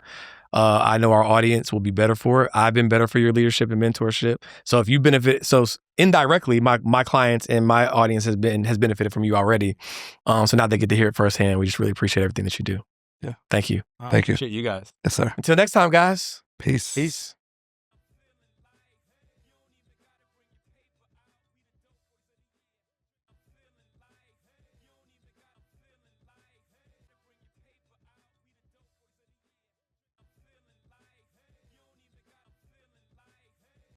I know our audience will be better for it. I've been better for your leadership and mentorship. So if you benefit, so indirectly, my clients and my audience has benefited from you already. So now they get to hear it firsthand. We just really appreciate everything that you do. Yeah. Thank you. Thank you. Appreciate you guys. Yes, sir. Until next time, guys. Peace. Peace.